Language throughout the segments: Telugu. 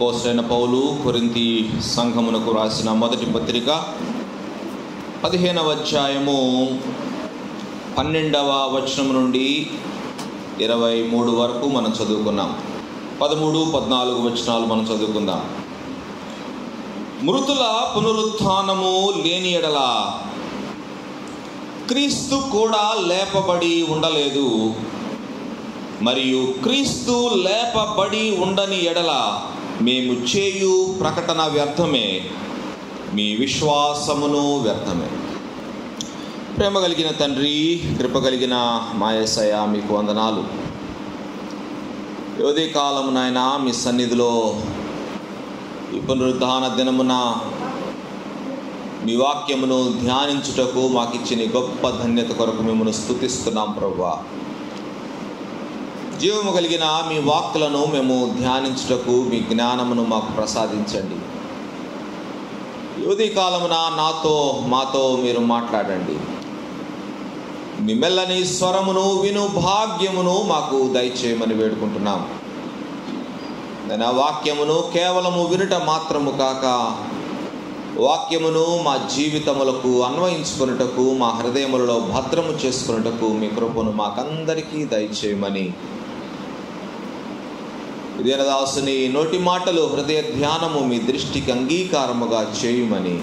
అపోస్తలుడైన పౌలు కొరింథీ సంఘమునకు రాసిన మొదటి పత్రిక 15వ అధ్యాయము 12వ వచనం నుండి 23 వరకు మనం చదువుకున్నాం. 13, 14 వచనాలు మనం చదువుకుందాం. మృతుల పునరుత్థానము లేని ఎడల క్రీస్తు కూడా లేపబడి ఉండలేదు, మరియు క్రీస్తు లేపబడి ఉండని ఎడల మేము చేయు ప్రకటన వ్యర్థమే, మీ విశ్వాసమును వ్యర్థమే. ప్రేమ కలిగిన తండ్రి, కృప కలిగిన మా యేసయ్య, మీకు వందనాలు. యోధి కాలము నాయన మీ సన్నిధిలో ఈ పునరుద్ధాన దినమున మీ వాక్యమును ధ్యానించుటకు మాకు ఇచ్చిన గొప్ప ధన్యత కొరకు మిమ్మల్ని స్తుతిస్తున్నాం ప్రభువా. జీవము కలిగిన మీ వాక్కులను మేము ధ్యానించుటకు మీ జ్ఞానమును మాకు ప్రసాదించండి. యోధి కాలమున మాతో మీరు మాట్లాడండి. మీ మెల్లని స్వరమును విను భాగ్యమును మాకు దయచేయమని వేడుకుంటున్నాం. నేను ఆ వాక్యమును కేవలము వినుట మాత్రము కాక, వాక్యమును మా జీవితములకు అన్వయించుకొనుటకు, మా హృదయములలో భద్రము చేసుకొనుటకు మీ కృపను మాకందరికీ దయచేయమని, దీనదాసుని నోటి మాటలు హృదయ ధ్యానము మీ దృష్టికి అంగీకారముగా చేయుమని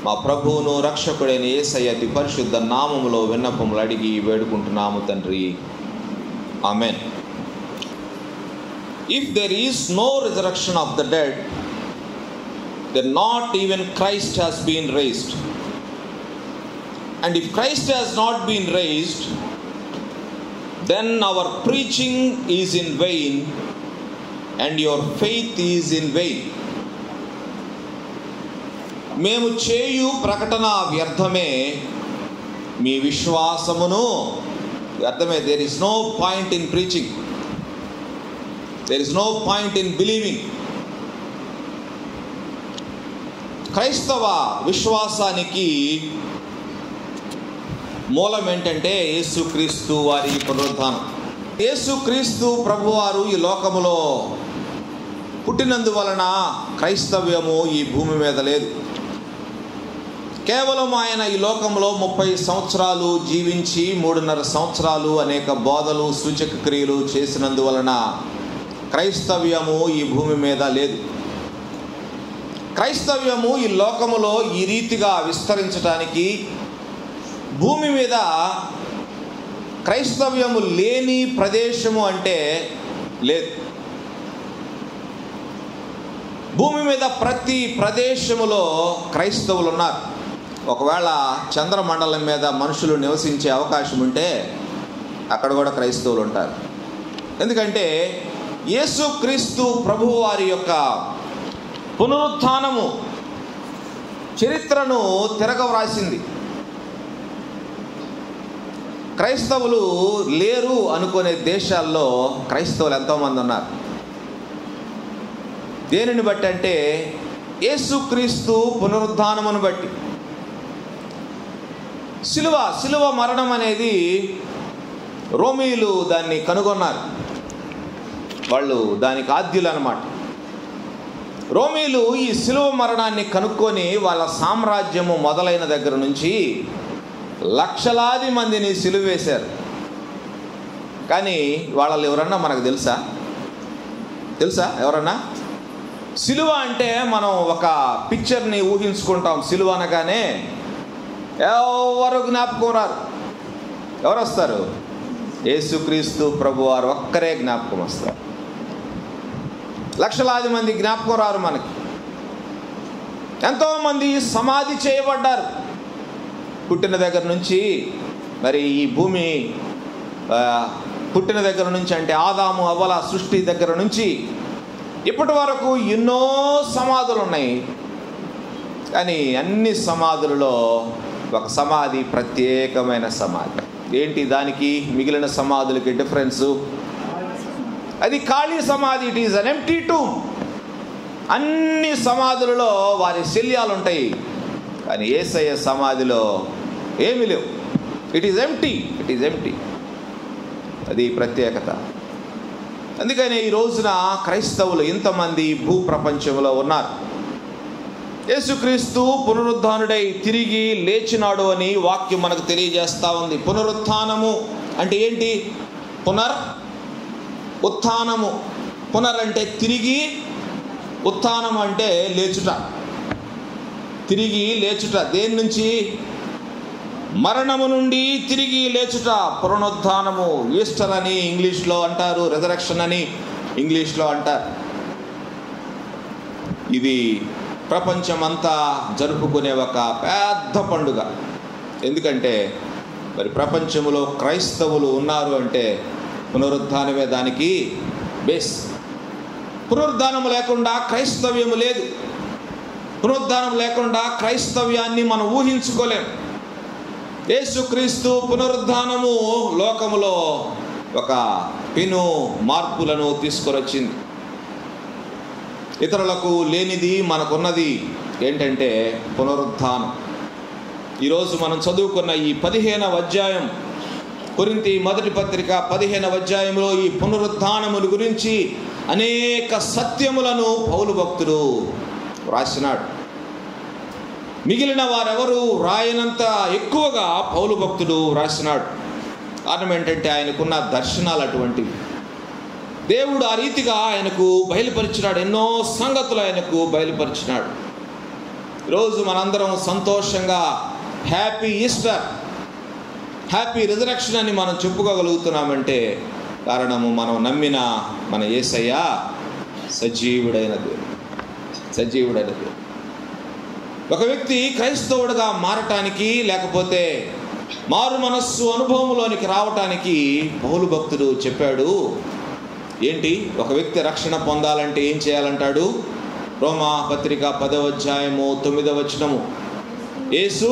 మా ప్రభువును రక్షకుడైన యేసయ్య అతి పరిశుద్ధ నామములో విన్నపములు అడిగి వేడుకుంటున్నాము తండ్రి. Amen. If there is no resurrection of the dead, then not even Christ has been raised. And if Christ has not been raised, then our preaching is in vain and your faith is in vain. మేము చేయు ప్రకటన వ్యర్థమే, మీ విశ్వాసమును వ్యర్థమే. There is no point in preaching. There is no point in believing. క్రైస్తవ విశ్వాసానికి మూలం ఏంటంటే యేసుక్రీస్తు వారి పునరుద్ధానం. యేసుక్రీస్తు ప్రభువారు ఈ లోకములో పుట్టినందువలన క్రైస్తవ్యము ఈ భూమి మీద లేదు. కేవలం ఆయన ఈ లోకంలో 30 సంవత్సరాలు జీవించి 3.5 సంవత్సరాలు అనేక బోధలు, సూచక క్రియలు చేసినందువలన క్రైస్తవ్యము ఈ భూమి మీద లేదు. క్రైస్తవ్యము ఈ లోకములో ఈ రీతిగా విస్తరించడానికి, భూమి మీద క్రైస్తవ్యము లేని ప్రదేశము అంటే లేదు. భూమి మీద ప్రతి ప్రదేశములో క్రైస్తవులు ఉన్నారు. ఒకవేళ చంద్రమండలం మీద మనుషులు నివసించే అవకాశం ఉంటే అక్కడ కూడా క్రైస్తవులు ఉంటారు. ఎందుకంటే యేసుక్రీస్తు ప్రభువు వారి యొక్క పునరుత్థానము చరిత్రను తిరగవ్రాసింది. క్రైస్తవులు లేరు అనుకునే దేశాల్లో క్రైస్తవులు ఎంతోమంది ఉన్నారు. దేనిని బట్టి అంటే యేసుక్రీస్తు పునరుద్ధానమును బట్టి. శిలువ మరణం అనేది రోమీయులు దాన్ని కనుగొన్నారు. వాళ్ళు దానికి ఆద్యులు అన్నమాట. రోమీయులు ఈ శిలువ మరణాన్ని కనుక్కొని వాళ్ళ సామ్రాజ్యము మొదలైన దగ్గర నుంచి లక్షలాది మందిని సిలువ వేశారు. కానీ వాళ్ళలో ఎవరన్నా మనకు తెలుసా? ఎవరన్నా? సిలువ అంటే మనం ఒక పిక్చర్ని ఊహించుకుంటాం. సిలువ అనగానే ఎవరు జ్ఞాపకం రారు. ఎవరు వస్తారు? యేసుక్రీస్తు ప్రభువారు ఒక్కరే జ్ఞాపకం వస్తారు. లక్షలాది మంది జ్ఞాపకం రారు మనకి. ఎంతోమంది సమాధి చేయబడ్డారు. పుట్టిన దగ్గర నుంచి, మరి ఈ భూమి పుట్టిన దగ్గర నుంచి అంటే ఆదాము అవ్వల సృష్టి దగ్గర నుంచి ఇప్పటి వరకు ఎన్నో సమాధులు ఉన్నాయి. కానీ అన్ని సమాధులలో ఒక సమాధి ప్రత్యేకమైన సమాధి. ఏంటి దానికి మిగిలిన సమాధులకి డిఫరెన్సు? అది ఖాళీ సమాధి. It is an empty tomb. అన్ని సమాధులలో వారి శల్యాలు ఉంటాయి, కానీ యేసయ్య సమాధిలో ఏమీ లేవు. It is empty. అది ప్రత్యేకత. అందుకని ఈ రోజున క్రైస్తవులు ఇంతమంది భూప్రపంచంలో ఉన్నారు. యేసుక్రీస్తు పునరుద్ధానుడై తిరిగి లేచినాడు అని వాక్యం మనకు తెలియజేస్తూ ఉంది. పునరుత్థానము అంటే ఏంటి? ఉత్థానము. పునర్ అంటే తిరిగి, ఉత్థానం అంటే లేచుట, తిరిగి లేచుట. దేని నుంచి? మరణము నుండి తిరిగి లేచుట పునరుద్ధానము. ఈస్టర్ అని ఇంగ్లీష్లో అంటారు, రెజరెక్షన్ అని ఇంగ్లీష్లో అంటారు. ఇది ప్రపంచమంతా జరుపుకునే ఒక పెద్ద పండుగ. ఎందుకంటే మరి ప్రపంచంలో క్రైస్తవులు ఉన్నారు అంటే పునరుద్ధానమే దానికి బేస్. పునరుద్ధానం లేకుండా క్రైస్తవ్యము లేదు. పునరుద్ధానం లేకుండా క్రైస్తవ్యాన్ని మనం ఊహించుకోలేం. యేసుక్రీస్తు పునరుద్ధానము లోకములో ఒక పెను మార్పులను తీసుకొచ్చింది. ఇతరులకు లేనిది మనకున్నది ఏంటంటే పునరుద్ధానం. ఈరోజు మనం చదువుకున్న ఈ 15వ అధ్యాయం, కొరింథీ మొదటి పత్రిక 15వ అధ్యాయంలో ఈ పునరుద్ధానముల గురించి అనేక సత్యములను పౌలు భక్తుడు రాసినాడు. మిగిలిన వారెవరు రాయనంత ఎక్కువగా పౌలు భక్తుడు రాసినాడు. కారణం ఏంటంటే ఆయనకున్న దర్శనాలు అటువంటివి. దేవుడు ఆ రీతిగా ఆయనకు బయలుపరిచినాడు. ఎన్నో సంగతులు ఆయనకు బయలుపరిచినాడు. ఈరోజు మనందరం సంతోషంగా హ్యాపీ ఈస్టర్, హ్యాపీ రిజరెక్షన్ అని మనం చెప్పుకోగలుగుతున్నామంటే కారణము మనం నమ్మిన మన యేసయ్య సజీవుడైన దేవుడు. ఒక వ్యక్తి క్రైస్తవుడిగా మారటానికి, లేకపోతే మారు మనస్సు అనుభవంలోనికి రావటానికి పౌలు భక్తుడు చెప్పాడు. ఏంటి? ఒక వ్యక్తి రక్షణ పొందాలంటే ఏం చేయాలంటాడు? రోమా పత్రిక 10వ అధ్యాయము 9వ వచనము. యేసు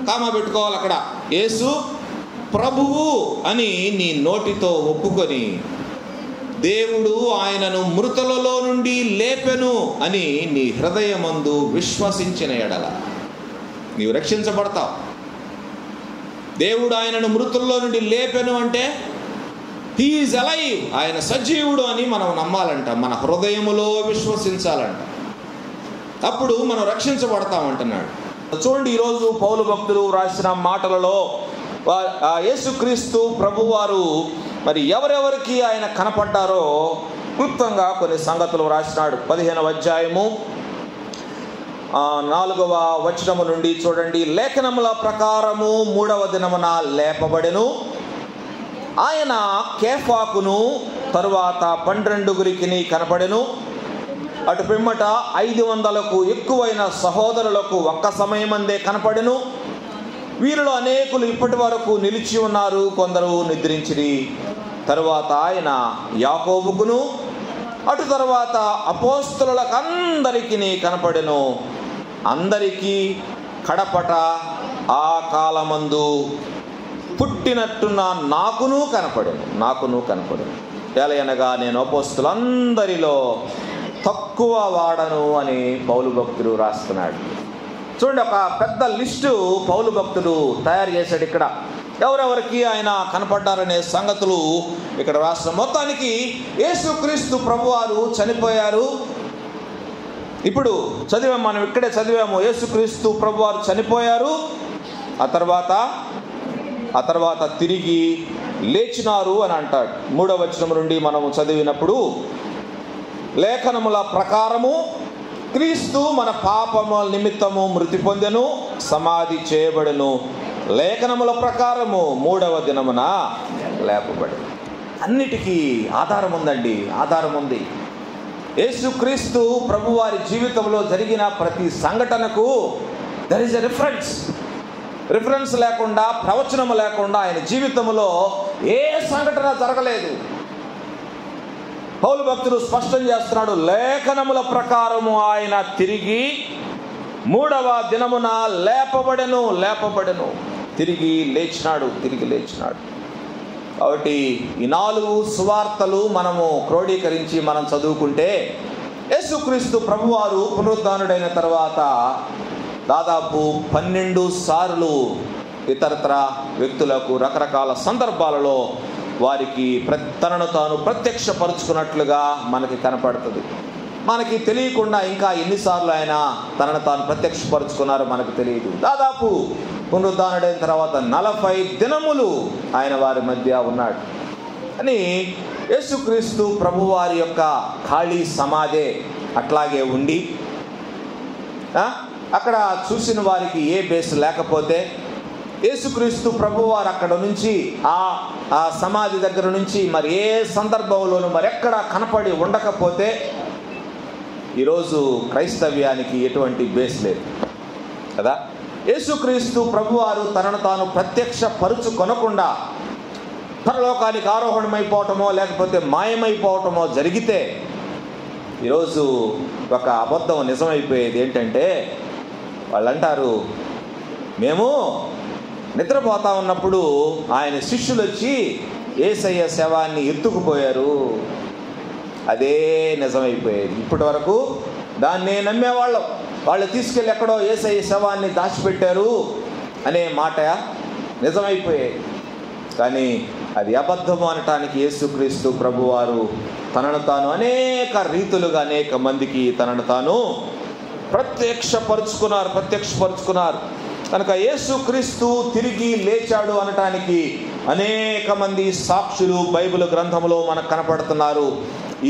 కామా పెట్టుకోవాలి అక్కడ. యేసు ప్రభువు అని నీ నోటితో ఒప్పుకొని దేవుడు ఆయనను మృతులలో నుండి లేపెను అని నీ హృదయమందు విశ్వసించిన ఎడల నీవు రక్షించబడతావు. దేవుడు ఆయనను మృతుల్లో నుండి లేపెను అంటే హీ ఈజ్ అలైవ్, ఆయన సజీవుడు అని మనం నమ్మాలంట, మన హృదయములో విశ్వసించాలంట. అప్పుడు మనం రక్షించబడతామంటున్నాడు. చూడండి, ఈరోజు పౌలు భక్తులు రాసిన మాటలలో యేసుక్రీస్తు ప్రభువారు మరి ఎవరెవరికి ఆయన కనపడ్డారో క్లుప్తంగా కొన్ని సంగతులు రాసినాడు. 15వ అధ్యాయము 4వ వచనము నుండి చూడండి. లేఖనముల ప్రకారము 3వ దినమున లేపబడెను. ఆయన కేఫాకును తరువాత 12 కనపడెను. అటు పిమ్మట 500కు ఎక్కువైన సహోదరులకు ఒక్క సమయమందే కనపడెను. వీరిలో అనేకులు ఇప్పటి వరకు నిలిచి ఉన్నారు, కొందరు నిద్రించిరి. తరువాత ఆయన యాకోబుకును అటు తరువాత అపోస్తలులకు అందరికీ కనపడెను. అందరికీ కడపట ఆ కాలమందు పుట్టినట్టున్న నాకును కనపడెను. ఎలయనగా నేను అపోస్తలులందరిలో తక్కువ వాడను అని పౌలు భక్తుడు రాస్తున్నాడు. చూడండి, ఒక పెద్ద లిస్టు పౌలు భక్తుడు తయారు చేశాడు. ఇక్కడ ఎవరెవరికి ఆయన కనపడ్డారనే సంగతులు ఇక్కడ రాష్ట్రం. మొత్తానికి యేసుక్రీస్తు ప్రభువారు చనిపోయారు. ఇప్పుడు చదివాము, మనం ఇక్కడే చదివాము. యేసుక్రీస్తు ప్రభువారు చనిపోయారు. ఆ తర్వాత తిరిగి లేచినారు అని అంటాడు. 3వ వచనం నుండి మనము చదివినప్పుడు, లేఖనముల ప్రకారము క్రీస్తు మన పాపముల నిమిత్తము మృతి పొందెను, సమాధి చేయబడెను, లేఖనముల ప్రకారము 3వ దినమున లేపబడెను. అన్నిటికీ ఆధారం ఉందండి, ఆధారం ఉంది. యేసుక్రీస్తు ప్రభువారి జీవితంలో జరిగిన ప్రతి సంఘటనకు దర్ ఇస్ ఎ రిఫరెన్స్ లేకుండా, ప్రవచనము లేకుండా ఆయన జీవితంలో ఏ సంఘటన జరగలేదు. పౌలు భక్తుడు స్పష్టం చేస్తున్నాడు, లేఖనముల ప్రకారము ఆయన తిరిగి 3వ దినమున లేపబడెను, తిరిగి లేచినాడు. కాబట్టి ఈ 4 సువార్తలు మనము క్రోడీకరించి మనం చదువుకుంటే, యేసుక్రీస్తు ప్రభువారు పునరుద్ధానుడైన తర్వాత దాదాపు 12 సార్లు ఇతరత్ర వ్యక్తులకు రకరకాల సందర్భాలలో వారికి తనను తాను ప్రత్యక్షపరుచుకున్నట్లుగా మనకి కనపడుతుంది. మనకి తెలియకుండా ఇంకా ఎన్నిసార్లు ఆయన తనను తాను ప్రత్యక్షపరుచుకున్నారో మనకు తెలియదు. దాదాపు పునరుద్ధానుడైన తర్వాత 40 దినములు ఆయన వారి మధ్య ఉన్నాడు. అని యేసుక్రీస్తు ప్రభువారి యొక్క ఖాళీ సమాధే అట్లాగే ఉండి అక్కడ చూసిన వారికి ఏ బేస్ లేకపోతే యేసుక్రీస్తు ప్రభువారు అక్కడ నుంచి ఆ సమాధి దగ్గర నుంచి మరి ఏ సందర్భంలోనూ మరెక్కడ కనపడి ఉండకపోతే ఈరోజు క్రైస్తవ్యానికి ఎటువంటి బేస్ లేదు కదా. యేసుక్రీస్తు ప్రభువారు తనను తాను ప్రత్యక్షపరుచుకొనకుండా పరలోకానికి ఆరోహణమైపోవటమో లేకపోతే మాయమైపోవటమో జరిగితే ఈరోజు ఒక అబద్ధం నిజమైపోయేది ఏంటంటే, వాళ్ళు అంటారు, మేము నిద్రపోతా ఉన్నప్పుడు ఆయన శిష్యులు వచ్చి యేసయ్య శవాన్ని ఎత్తుకుపోయారు. అదే నిజమైపోయేది. ఇప్పటి వరకు దాన్నే నమ్మేవాళ్ళం. వాళ్ళు తీసుకెళ్ళి ఎక్కడో యేసయ్య శవాన్ని దాచిపెట్టారు అనే మాట నిజమైపోయేది. కానీ అది అబద్ధము అనటానికి యేసుక్రీస్తు ప్రభువారు తనను తాను అనేక రీతులుగా అనేక మందికి తనను తాను ప్రత్యక్షపరుచుకున్నారు. కనుక యేసుక్రీస్తు తిరిగి లేచాడు అనటానికి అనేక మంది సాక్షులు బైబిల్ గ్రంథంలో మనకు కనపడుతున్నారు.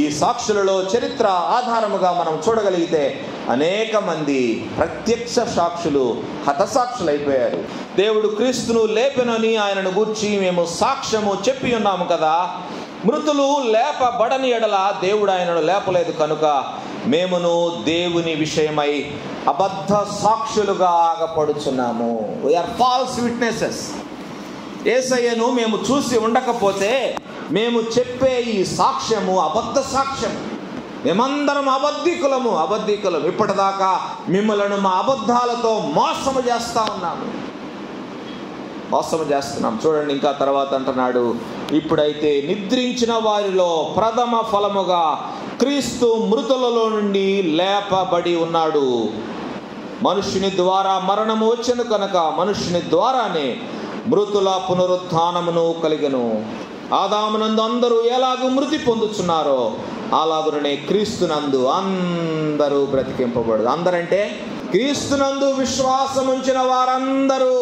ఈ సాక్షులలో చరిత్ర ఆధారముగా మనం చూడగలిగితే అనేక మంది ప్రత్యక్ష సాక్షులు హతసాక్షులైపోయారు. దేవుడు క్రీస్తును లేపెనని ఆయనను గూర్చి మేము సాక్ష్యము చెప్పి ఉన్నాము కదా. మృతులు లేపబడని ఎడల దేవుడు ఆయనను లేపలేదు కనుక మేమును దేవుని విషయమై అబద్ధ సాక్షులుగా ఆగపడుచున్నాము. We are false witnesses. యేసయ్యను మేము చూసి ఉండకపోతే మేము చెప్పే ఈ సాక్ష్యము అబద్ధ సాక్ష్యం. మేమందరం అబద్ధికులము. ఇప్పటిదాకా మిమ్మలను మా అబద్ధాలతో మోసము చేస్తున్నాం. చూడండి, ఇంకా తర్వాత అంటున్నాడు, ఇప్పుడైతే నిద్రించిన వారిలో ప్రథమ ఫలముగా క్రీస్తు మృతులలో నుండి లేపబడి ఉన్నాడు. మనుష్యుని ద్వారా మరణము వచ్చెను కనుక మనుష్యుని ద్వారానే మృతుల పునరుత్థానమును కలిగెను. ఆదామునందు అందరూ ఎలాగూ మృతి పొందుచున్నారో అలాగునే క్రీస్తునందు అందరూ బ్రతికింపబడు. అందరంటే క్రీస్తునందు విశ్వాసముంచిన వారందరూ.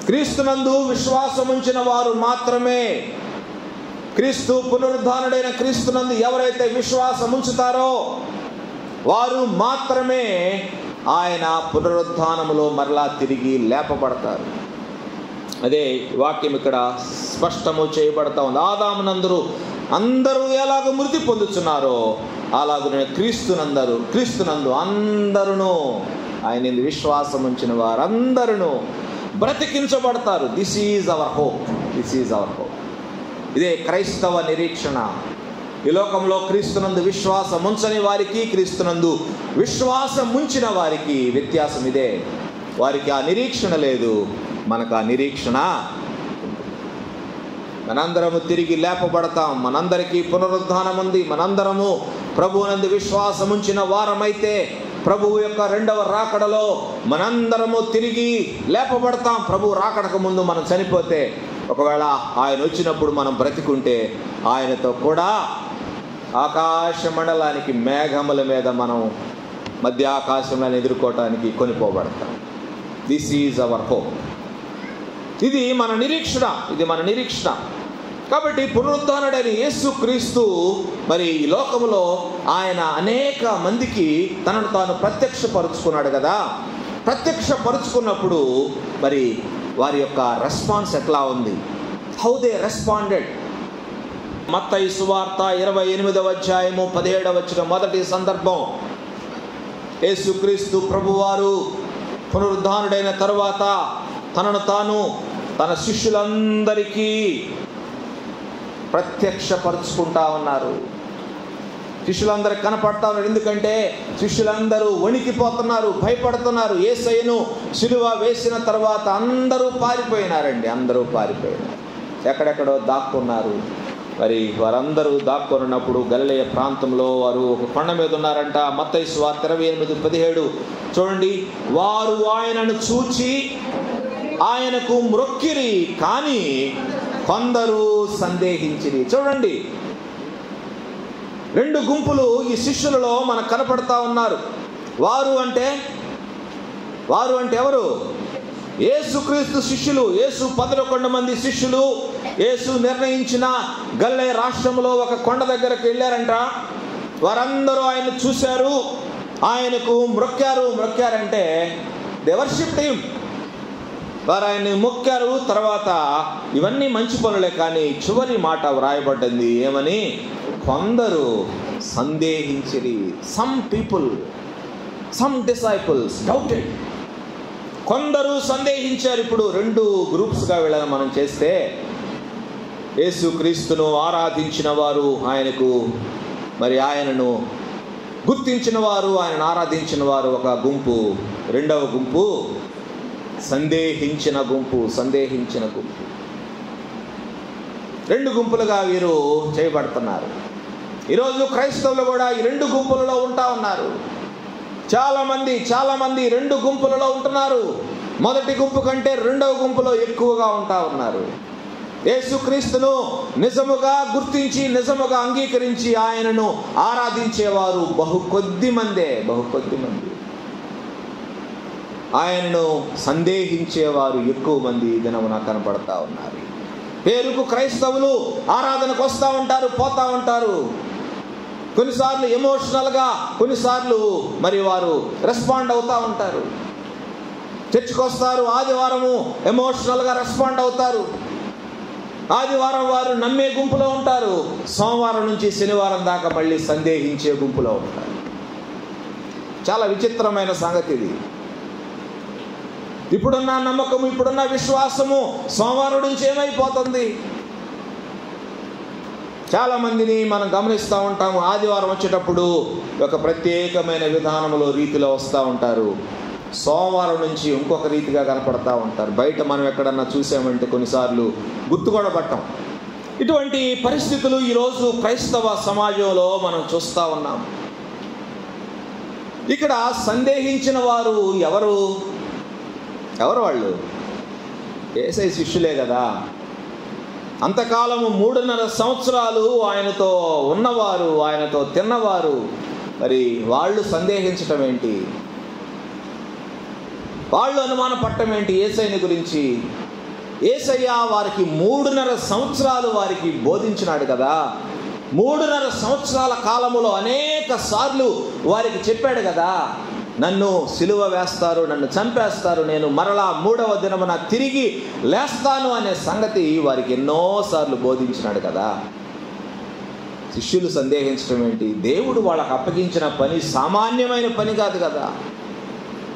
క్రీస్తునందు విశ్వాసముంచిన వారు మాత్రమే. క్రీస్తు పునరుద్ధానుడైన క్రీస్తునందు ఎవరైతే విశ్వాసం ఉంచుతారో వారు మాత్రమే ఆయన పునరుద్ధానములో మరలా తిరిగి లేపబడతారు. అదే వాక్యం ఇక్కడ స్పష్టము చేయబడతా ఉంది. ఆదామునందు అందరూ ఎలాగ మృతి పొందుతున్నారో అలాగనే క్రీస్తునందు అందరూ ఆయన విశ్వాసం ఉంచిన వారందరూ బ్రతికించబడతారు. This is our hope. ఇదే క్రైస్తవ నిరీక్షణ. ఈ లోకంలో క్రీస్తునందు విశ్వాసం ఉంచని వారికి క్రీస్తునందు విశ్వాసం ఉంచిన వారికి వ్యత్యాసం ఇదే. వారికి ఆ నిరీక్షణ లేదు, మనకు ఆ నిరీక్షణ. మనందరము తిరిగి లేపబడతాం. మనందరికీ పునరుద్ధానం ఉంది. మనందరము ప్రభువునందు విశ్వాసం ఉంచిన వారమైతే ప్రభువు యొక్క రెండవ రాకడలో మనందరము తిరిగి లేపబడతాం. ప్రభు రాకడకు ముందు మనం చనిపోతే, ఒకవేళ ఆయన వచ్చినప్పుడు మనం బ్రతికుంటే ఆయనతో కూడా ఆకాశ మండలానికి మేఘముల మీద మనం మధ్య ఆకాశంలో ఎదుర్కోవటానికి కొనిపోబడతాం. This is our hope. ఇది మన నిరీక్షణ. కాబట్టి పునరుద్ధానుడైన యేసుక్రీస్తు మరి ఈ లోకములో ఆయన అనేక మందికి తనను తాను ప్రత్యక్షపరుచుకున్నాడు కదా. ప్రత్యక్షపరుచుకున్నప్పుడు మరి వారి యొక్క రెస్పాన్స్ ఎట్లా ఉంది? How they responded. మత్తయి సువార్త 28వ అధ్యాయము 17వ వచనం మొదటి సందర్భం. యేసుక్రీస్తు ప్రభువారు పునరుద్ధానుడైన తరువాత తనను తాను తన శిష్యులందరికీ ప్రత్యక్షపరుచుకుంటా ఉన్నారు. శిష్యులందరూ కనపడతా ఉన్నారు. ఎందుకంటే శిష్యులందరూ వణికిపోతున్నారు, భయపడుతున్నారు. యేసయ్యను సిలువ వేసిన తర్వాత అందరూ పారిపోయినారు. ఎక్కడెక్కడో దాక్కున్నారు. మరి వారందరూ దాక్కున్నప్పుడు గలిలయ ప్రాంతంలో వారు ఒక కొండ మీద ఉన్నారంట. మత్తయి సువార్త 28:17 చూడండి. వారు ఆయనను చూచి ఆయనకు మ్రొక్కిరి, కానీ కొందరు సందేహించిరి. చూడండి, రెండు గుంపులు ఈ శిష్యులలో మనకు కనపడతా ఉన్నారు. వారు అంటే ఎవరు? యేసుక్రీస్తు శిష్యులు. యేసు 11 మంది శిష్యులు యేసు నిర్ణయించిన గలిలయ రాష్ట్రంలో ఒక కొండ దగ్గరకు వెళ్ళారంట. వారందరూ ఆయన చూశారు, ఆయనకు మొక్కారంటే దే వర్షిప్డ్ హిమ్. వారు ఆయన్ని మొక్కారు. తర్వాత ఇవన్నీ మంచి పనులే, కానీ చివరి మాట వ్రాయబడ్డది ఏమని? కొందరు సందేహించిరి. Some people, some disciples doubted. కొందరు సందేహించారు. ఇప్పుడు 2 గ్రూప్స్గా వీళ్ళని మనం చేస్తే, యేసుక్రీస్తును ఆరాధించిన వారు, ఆయనను గుర్తించిన వారు, ఆయనను ఆరాధించిన వారు ఒక గుంపు. రెండవ గుంపు సందేహించిన గుంపు. 2 గుంపులుగా వీరు చేయబడుతున్నారు. ఈరోజు క్రైస్తవులు కూడా ఈ 2 గుంపులలో ఉంటా ఉన్నారు. చాలా మంది 2 గుంపులలో ఉంటున్నారు. మొదటి గుంపు కంటే రెండవ గుంపులో ఎక్కువగా ఉంటా ఉన్నారు. యేసుక్రీస్తును నిజముగా గుర్తించి, నిజముగా అంగీకరించి ఆయనను ఆరాధించేవారు బహు కొద్ది మంది. ఆయనను సందేహించేవారు ఎక్కువ మంది దినమున కనపడతా ఉన్నారు. పేరుకు క్రైస్తవులు ఆరాధనకు వస్తూ ఉంటారు, పోతా ఉంటారు. కొన్నిసార్లు ఎమోషనల్గా, కొన్నిసార్లు మరి వారు రెస్పాండ్ అవుతూ ఉంటారు. చర్చికి వస్తారు, ఆదివారము ఎమోషనల్గా రెస్పాండ్ అవుతారు. ఆదివారం వారు నమ్మే గుంపులో ఉంటారు. సోమవారం నుంచి శనివారం దాకా మళ్ళీ సందేహించే గుంపులో ఉంటారు. చాలా విచిత్రమైన సంగతి ఇది. ఇప్పుడున్న నమ్మకము, ఇప్పుడున్న విశ్వాసము సోమవారం నుంచి ఏమైపోతుంది? చాలా మందిని మనం గమనిస్తూ ఉంటాము. ఆదివారం వచ్చేటప్పుడు ఒక ప్రత్యేకమైన విధానంలో, రీతిలో వస్తూ ఉంటారు. సోమవారం నుంచి ఇంకొక రీతిగా కనపడతా ఉంటారు. బయట మనం ఎక్కడన్నా చూసామంటే కొన్నిసార్లు గుర్తు కూడా పట్టం. ఇటువంటి పరిస్థితులు ఈరోజు క్రైస్తవ సమాజంలో మనం చూస్తూ ఉన్నాం. ఇక్కడ సందేహించిన వారు ఎవరు వాళ్ళు? యేసయ్య శిష్యులే కదా. అంతకాలము 3.5 సంవత్సరాలు ఆయనతో ఉన్నవారు, ఆయనతో తిన్నవారు. మరి వాళ్ళు సందేహించటం ఏంటి? వాళ్ళు అనుమానపడటం ఏంటి యేసయ్యని గురించి? యేసయ్య వారికి 3.5 సంవత్సరాలు వారికి బోధించినాడు కదా. 3.5 సంవత్సరాల కాలములో అనేక సార్లు వారికి చెప్పాడు కదా, నన్ను సిలువ వేస్తారు, నన్ను చంపేస్తారు, నేను మరలా 3వ దినమున తిరిగి లేస్తాను అనే సంగతి వారికి ఎన్నోసార్లు బోధించినాడు కదా. శిష్యులు సందేహించడం ఏంటి? దేవుడు వాళ్ళకు అప్పగించిన పని సామాన్యమైన పని కాదు కదా.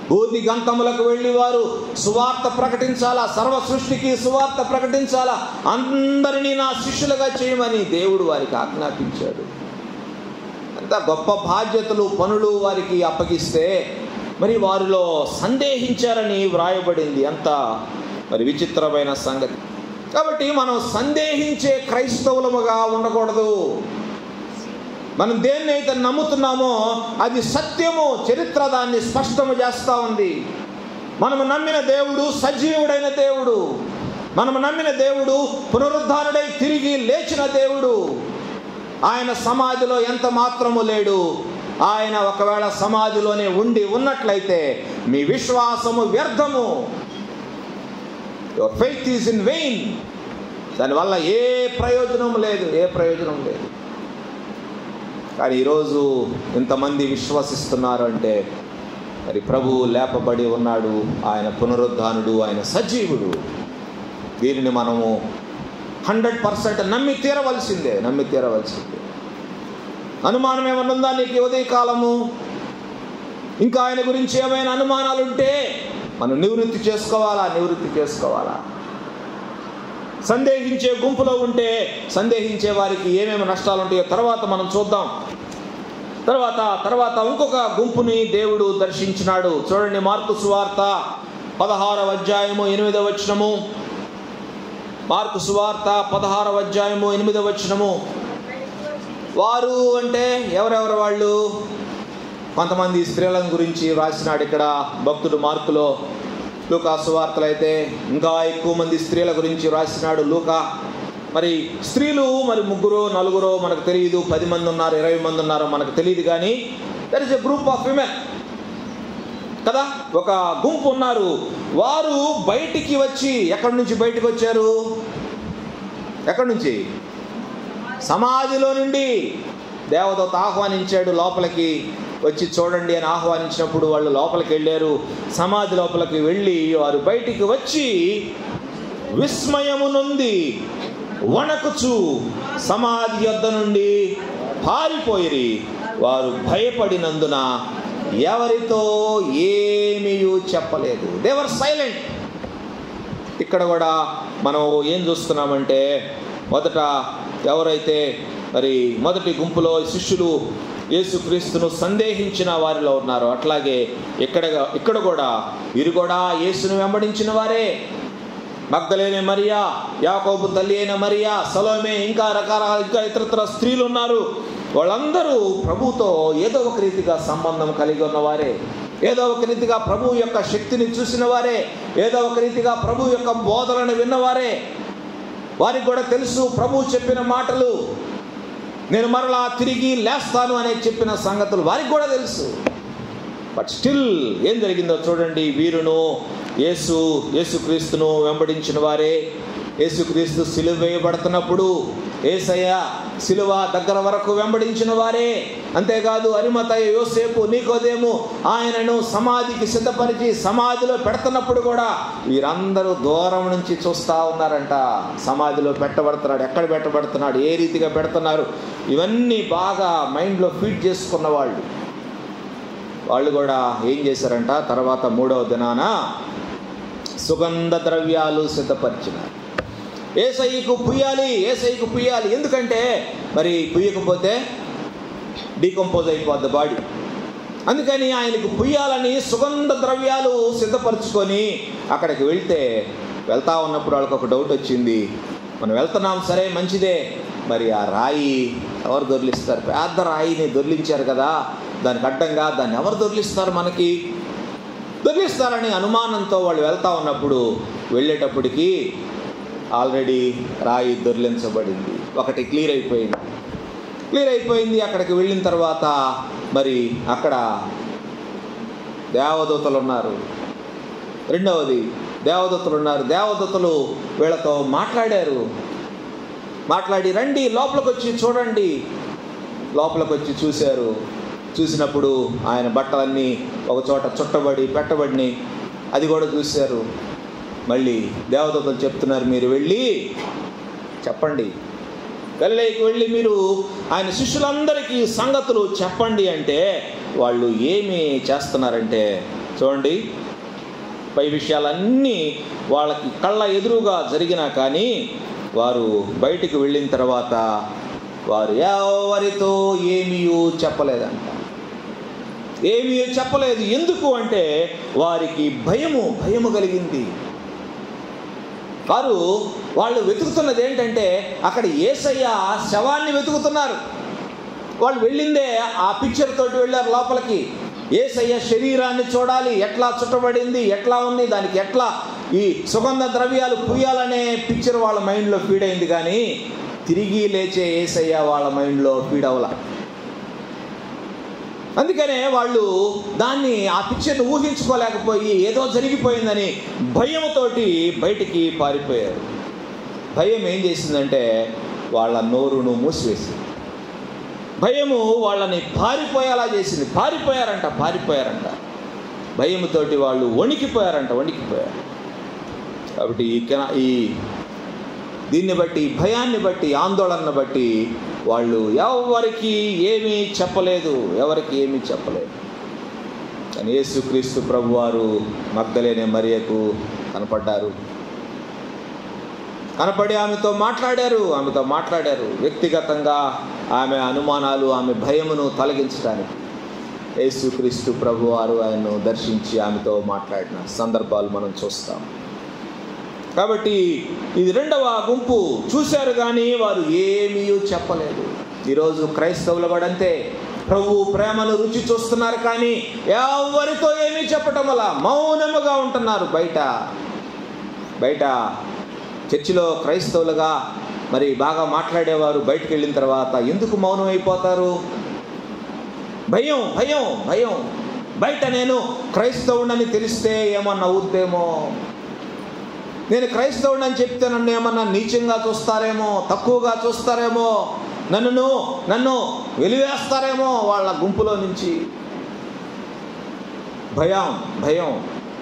భూతి గంతములకు వెళ్ళి వారు సువార్త ప్రకటించాలా, సర్వ సృష్టికి సువార్త ప్రకటించాలా, అందరినీ నా శిష్యులుగా చేయమని దేవుడు వారికి ఆజ్ఞాపించాడు. అంత గొప్ప బాధ్యతలు, పనులు వారికి అప్పగిస్తే మరి వారిలో సందేహించారని వ్రాయబడింది. అంత మరి విచిత్రమైన సంగతి. కాబట్టి మనం సందేహించే క్రైస్తవులముగా ఉండకూడదు. మనం దేన్నైతే నమ్ముతున్నామో అది సత్యము. చరిత్ర దాన్ని స్పష్టము చేస్తూ ఉంది. మనము నమ్మిన దేవుడు సజీవుడైన దేవుడు. మనము నమ్మిన దేవుడు పునరుద్ధానుడై తిరిగి లేచిన దేవుడు. ఆయన సమాధిలో ఎంత మాత్రము లేడు. ఆయన ఒకవేళ సమాధిలోనే ఉన్నట్లయితే మీ విశ్వాసము వ్యర్థము. Your faith is in vein. దానివల్ల ఏ ప్రయోజనం లేదు. కానీ ఈరోజు ఇంతమంది విశ్వసిస్తున్నారు అంటే మరి ప్రభువు లేపబడి ఉన్నాడు, ఆయన పునరుద్ధానుడు, ఆయన సజీవుడు. దీనిని మనము 100% నమ్మి తీరవలసిందే. అనుమానం ఏమన్నా ఉందా నీకు ఉదయకాలము? ఇంకా ఆయన గురించి ఏమైనా అనుమానాలు ఉంటే మనం నివృత్తి చేసుకోవాలా. సందేహించే గుంపులో ఉంటే సందేహించే వారికి ఏమేమి నష్టాలు ఉంటాయో తర్వాత మనం చూద్దాం. తర్వాత ఇంకొక గుంపుని దేవుడు దర్శించినాడు. చూడండి, మార్కు సువార్త 16వ అధ్యాయము 8వ వచనము. మార్కు సువార్త 16వ అధ్యాయము 8వ వచనము. వారు అంటే ఎవరెవరు వాళ్ళు? కొంతమంది స్త్రీలను గురించి రాసినాడు ఇక్కడ భక్తుడు మార్కులో. లూకా సువార్తలు అయితే ఇంకా ఎక్కువ మంది స్త్రీల గురించి రాసినాడు. లూకా మరి స్త్రీలు మరి 3 4 మనకు తెలియదు, 10 మంది ఉన్నారు, 20 మంది ఉన్నారో మనకు తెలియదు, కానీ that is a group of women కదా, ఒక గుంపు ఉన్నారు. వారు బయటికి వచ్చి, ఎక్కడి నుంచి బయటికి వచ్చారు? ఎక్కడి నుంచి? సమాధిలో నుండి. దేవదూత ఆహ్వానించాడు లోపలికి, వచ్చి చూడండి అని ఆహ్వానించినప్పుడు వాళ్ళు లోపలికి వెళ్ళారు. సమాధి లోపలికి వెళ్ళి వారు బయటికి వచ్చి విస్మయము నొంది వణకుచు సమాధి యొద్ద నుండి పారిపోయిరి. వారు భయపడినందున ఎవరితో ఏమీ చెప్పలేదు. They were silent. ఇక్కడ కూడా మనం ఏం చూస్తున్నామంటే, మొదట ఎవరైతే మరి మొదటి గుంపులో శిష్యులు యేసుక్రీస్తును సందేహించిన వారిలో ఉన్నారో, అట్లాగే ఇక్కడ కూడా వీరు కూడా యేసును వెంబడించిన వారే. మగ్దలేనే మరియా, యాకోబు తల్లి అయిన మరియా, సలోమే, ఇంకా ఇతరత్ర స్త్రీలు ఉన్నారు. వాళ్ళందరూ ప్రభుతో ఏదో ఒక రీతిగా సంబంధం కలిగి ఉన్నవారే, ఏదో ఒక రీతిగా ప్రభు యొక్క శక్తిని చూసిన వారే, ఏదో ఒక రీతిగా ప్రభు యొక్క బోధనను విన్నవారే. వారికి కూడా తెలుసు ప్రభు చెప్పిన మాటలు, నేను మరలా తిరిగి లేస్తాను అనే చెప్పిన సంగతులు వారికి కూడా తెలుసు. బట్ స్టిల్ ఏం జరిగిందో చూడండి. వీరును యేసుక్రీస్తును వెంబడించిన వారే, యేసుక్రీస్తు సిలువ వేయబడుతున్నప్పుడు యేసయ్య సిలువ దగ్గర వరకు వెంబడించిన వారే. అంతేకాదు అరిమతయ, యోసేపు, నీకోదేము ఆయనను సమాధికి సిద్ధపరిచి సమాధిలో పెడుతున్నప్పుడు కూడా వీరందరూ దూరం నుంచి చూస్తూ ఉన్నారంట. సమాధిలో పెట్టబడుతున్నాడు, ఎక్కడ పెట్టబడుతున్నాడు, ఏ రీతిగా పెడుతున్నారు, ఇవన్నీ బాగా మైండ్లో ఫీడ్ చేసుకున్న వాళ్ళు కూడా ఏం చేశారంట, తర్వాత 3వ దినాన సుగంధ ద్రవ్యాలు సిద్ధపరిచినారు. యేసయ్యకు పుయ్యాలి. ఎందుకంటే మరి పుయ్యకపోతే డీకంపోజ్ అయిపోద్ది బాడీ. అందుకని ఆయనకు పుయ్యాలని సుగంధ ద్రవ్యాలు సిద్ధపరచుకొని అక్కడికి వెళ్తా ఉన్నప్పుడు వాళ్ళకి ఒక డౌట్ వచ్చింది. మనం వెళ్తున్నాం, సరే మంచిదే, మరి ఆ రాయి ఎవరు దొర్లిస్తారు? పెద్ద రాయిని దొర్లించారు కదా, దానికి అడ్డంగా దాన్ని ఎవరు దొర్లిస్తారు? మనకి దొర్లిస్తారని అనుమానంతో వాళ్ళు వెళ్తా ఉన్నప్పుడు, వెళ్ళేటప్పటికి ఆల్రెడీ రాయి దొర్లించబడింది. ఒకటి క్లియర్ అయిపోయింది. అక్కడికి వెళ్ళిన తర్వాత మరి అక్కడ దేవదూతలు ఉన్నారు. రెండవది దేవదూతలు ఉన్నారు. దేవదూతలు వీళ్ళతో మాట్లాడి రండి లోపలికి వచ్చి చూడండి. లోపలికి వచ్చి చూశారు. చూసినప్పుడు ఆయన బట్టలన్నీ ఒక చోట పెట్టబడినాయి. అది కూడా చూశారు. మళ్ళీ దేవదూతలు చెప్తున్నారు, మీరు వెళ్ళి చెప్పండి, గలిలయకి వెళ్ళి మీరు ఆయన శిష్యులందరికీ సంగతులు చెప్పండి అంటే వాళ్ళు ఏమి చేస్తున్నారంటే చూడండి, పై విషయాలన్నీ వాళ్ళకి కళ్ళ ఎదురుగా జరిగినా కానీ వారు బయటికి వెళ్ళిన తర్వాత వారు ఎవరితో ఏమీ చెప్పలేదు. ఎందుకు అంటే వారికి భయము కలిగింది. వాళ్ళు వెతుకుతున్నది ఏంటంటే, అక్కడ యేసయ్య శవాన్ని వెతుకుతున్నారు. వాళ్ళు వెళ్ళిందే ఆ పిక్చర్ తోటి వెళ్ళారు లోపలికి. యేసయ్య శరీరాన్ని చూడాలి, ఎట్లా చుట్టబడింది, ఎట్లా ఉంది, దానికి ఎట్లా ఈ సుగంధ ద్రవ్యాలు పుయ్యాలనే పిక్చర్ వాళ్ళ మైండ్లో ఫీడ్ అయింది. కానీ తిరిగి లేచే యేసయ్య వాళ్ళ మైండ్లో ఫీడ్ అవ్వాల. అందుకనే వాళ్ళు ఆ పిక్చర్ని ఊహించుకోలేకపోయి ఏదో జరిగిపోయిందని భయంతోటి బయటికి పారిపోయారు. భయం ఏం చేసిందంటే వాళ్ళ నోరును మూసివేసింది. భయము వాళ్ళని పారిపోయేలా చేసింది. పారిపోయారంట. భయముతోటి వాళ్ళు వణికిపోయారు. కాబట్టి దీన్ని బట్టి, భయాన్ని బట్టి, ఆందోళనను బట్టి వాళ్ళు ఎవరికి ఏమీ చెప్పలేదు. కానీ యేసుక్రీస్తు ప్రభువారు మగ్దలేనే మరియకు కనపడి ఆమెతో మాట్లాడారు. వ్యక్తిగతంగా ఆమె అనుమానాలు, ఆమె భయమును తొలగించడానికి యేసుక్రీస్తు ప్రభువారు ఆయన్ను దర్శించి ఆమెతో మాట్లాడిన సందర్భాలు మనం చూస్తాం. కాబట్టి ఇది 2వ గుంపు. చూశారు కానీ వారు ఏమీ చెప్పలేదు. ఈరోజు క్రైస్తవుల పడంతే, ప్రభు ప్రేమను రుచి చూస్తున్నారు కానీ ఎవరితో ఏమీ చెప్పటం వల్ల మౌనముగా ఉంటున్నారు. బయట చర్చిలో క్రైస్తవులుగా మరి బాగా మాట్లాడేవారు బయటికి వెళ్ళిన తర్వాత ఎందుకు మౌనం అయిపోతారు? భయం భయం భయం. బయట నేను క్రైస్తవుడని తెలిస్తే ఏమన్నా అవుద్దేమో, నేను క్రైస్తవుడని చెప్తే నన్ను ఏమన్నా నీచంగా చూస్తారేమో, తక్కువగా చూస్తారేమో, నన్ను వెలివేస్తారేమో వాళ్ళ గుంపులో నుంచి. భయం.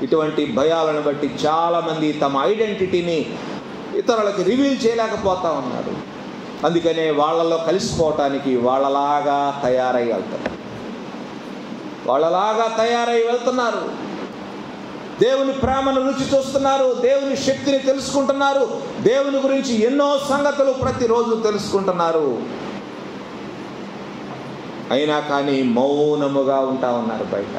ఇటువంటి భయాలను బట్టి చాలామంది తమ ఐడెంటిటీని ఇతరులకు రివీల్ చేయలేకపోతా ఉన్నారు. అందుకనే వాళ్ళలో కలిసిపోవటానికి వాళ్ళలాగా తయారై వెళ్తున్నారు. దేవుని ప్రేమను రుచి చూస్తున్నారు, దేవుని శక్తిని తెలుసుకుంటున్నారు, దేవుని గురించి ఎన్నో సంగతులు ప్రతిరోజు తెలుసుకుంటున్నారు. అయినా కానీ మౌనముగా ఉంటా ఉన్నారు బయట.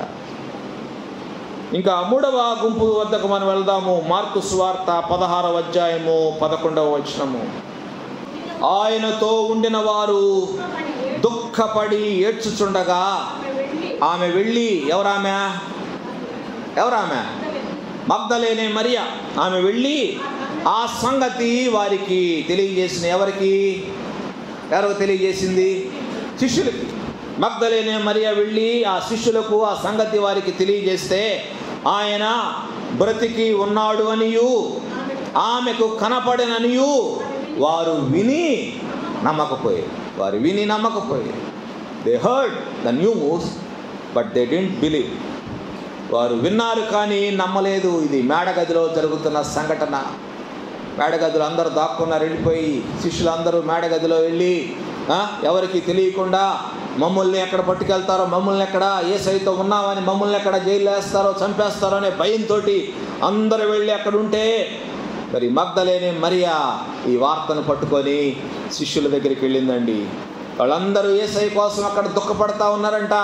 ఇంకా 3వ గుంపు వద్దకు మనం వెళ్దాము. మార్కు సువార్త 16వ అధ్యాయము 11వ వచనము. ఆయనతో ఉండిన వారు దుఃఖపడి ఏడ్చుచుండగా ఆమె వెళ్ళి, ఎవరామె? మగ్దలేనే మరియ. ఆమె వెళ్ళి ఆ సంగతి వారికి తెలియజేసిన. ఎవరికి తెలియజేసింది? శిష్యులకి. మగ్దలేనే మరియ వెళ్ళి ఆ శిష్యులకు ఆ సంగతి వారికి తెలియజేస్తే ఆయన బ్రతికి ఉన్నాడు అనియు ఆమెకు కనపడననియు వారు విని నమ్మకపోయారు. They heard the news but they didn't believe. వారు విన్నారు కానీ నమ్మలేదు. ఇది మేడగదిలో జరుగుతున్న సంఘటన. మేడగదిలో అందరూ దాక్కున్నారు, వెళ్ళిపోయి శిష్యులందరూ మేడగదిలో వెళ్ళి ఎవరికి తెలియకుండా మమ్మల్ని ఎక్కడ పట్టుకెళ్తారో, మమ్మల్ని ఎక్కడ యేసయ్యతో ఉన్నామని మమ్మల్ని ఎక్కడ జైల్లో వేస్తారో, చంపేస్తారో అనే భయంతో అందరూ వెళ్ళి అక్కడ ఉంటే, మరి మగ్దలేనే మరియా ఈ వార్తను పట్టుకొని శిష్యుల దగ్గరికి వెళ్ళిందండి. వాళ్ళందరూ యేసయ్య కోసం అక్కడ దుఃఖపడతా ఉన్నారంట,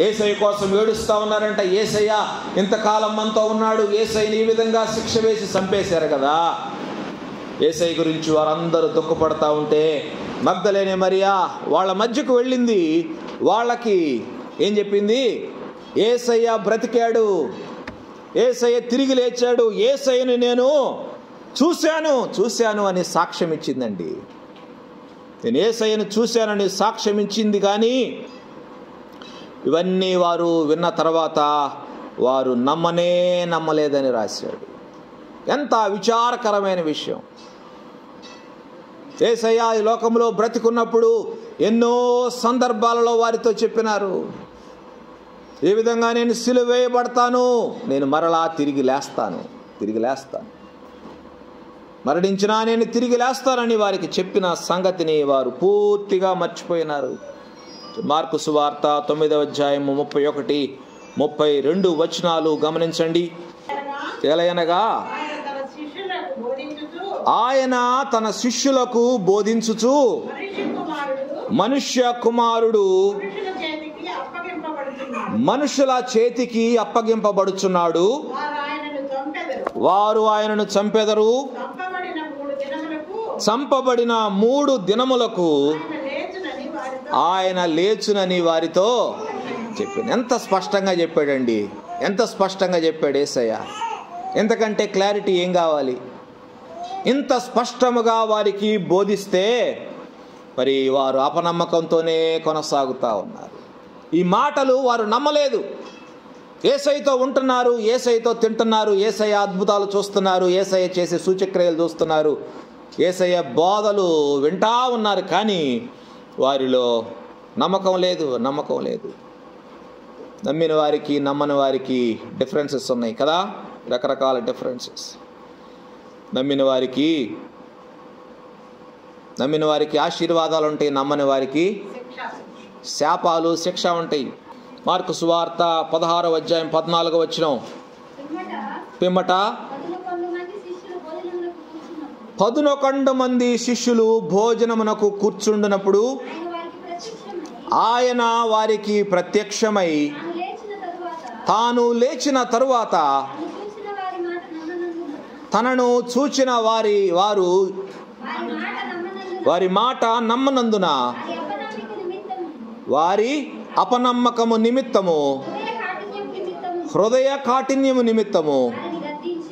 యేసయ్య కోసం ఏడుస్తూ ఉన్నారంట. యేసయ్య ఇంతకాలం మనతో ఉన్నాడు, యేసయ్యని ఈ విధంగా శిక్ష వేసి చంపేశారు కదా. యేసయ్య గురించి వారందరూ దుఃఖపడతా ఉంటే మగ్దలేనే మరియా వాళ్ళ మధ్యకు వెళ్ళింది. వాళ్ళకి ఏం చెప్పింది? యేసయ్య బ్రతికాడు, యేసయ్య తిరిగి లేచాడు, యేసయ్యని నేను చూశాను అని సాక్ష్యం ఇచ్చిందండి. నేను యేసయ్యను చూశానని సాక్ష్యం ఇచ్చింది. కానీ ఇవన్నీ వారు విన్న తర్వాత వారు నమ్మలేదని రాశాడు. ఎంత విచారకరమైన విషయం. యేసయ్య ఈ లోకంలో బ్రతికున్నప్పుడు ఎన్నో సందర్భాలలో వారితో చెప్పినారు, ఏ విధంగా నేను సిలువ వేయబడతాను, నేను మరలా తిరిగి లేస్తాను, మరణించినా నేను తిరిగి లేస్తానని వారికి చెప్పిన సంగతిని వారు పూర్తిగా మర్చిపోయినారు. మార్కు సువార్త 9వ అధ్యాయము 31, 32 వచనాలు గమనించండి. ఎలయనగా ఆయన తన శిష్యులకు బోధించుచు మనుష్య కుమారుడు మనుషుల చేతికి అప్పగింపబడుచున్నాడు, వారు ఆయనను చంపెదరు, చంపబడిన 3 దినములకు ఆయన లేచునని వారితో చెప్పింది. ఎంత స్పష్టంగా చెప్పాడండి, ఎంత స్పష్టంగా చెప్పాడు యేసయ్య. ఎంతకంటే క్లారిటీ ఏం కావాలి? ఇంత స్పష్టముగా వారికి బోధిస్తే మరి వారు అపనమ్మకంతోనే కొనసాగుతూ ఉన్నారు. ఈ మాటలు వారు నమ్మలేదు. యేసయ్యతో ఉంటున్నారు, యేసయ్యతో తింటున్నారు, యేసయ్య అద్భుతాలు చూస్తున్నారు, యేసయ్య చేసే సూచక్రియలు చూస్తున్నారు, యేసయ్య బోధలు వింటా ఉన్నారు. కానీ వారిలో నమ్మకం లేదు. నమ్మిన వారికి నమ్మని వారికి డిఫరెన్సెస్ ఉన్నాయి కదా, రకరకాల డిఫరెన్సెస్. నమ్మిన వారికి ఆశీర్వాదాలు ఉంటాయి, నమ్మని వారికి శాపాలు, శిక్ష ఉంటాయి. మార్కు సువార్త 16వ అధ్యాయం 14వ వచనం. పిమ్మట 11 మంది శిష్యులు భోజనమునకు కూర్చుండునప్పుడు ఆయన వారికి ప్రత్యక్షమై తాను లేచిన తరువాత తనను చూచిన వారి మాట నమ్మనందున వారి అపనమ్మకము నిమిత్తము, హృదయ కాఠిన్యము నిమిత్తము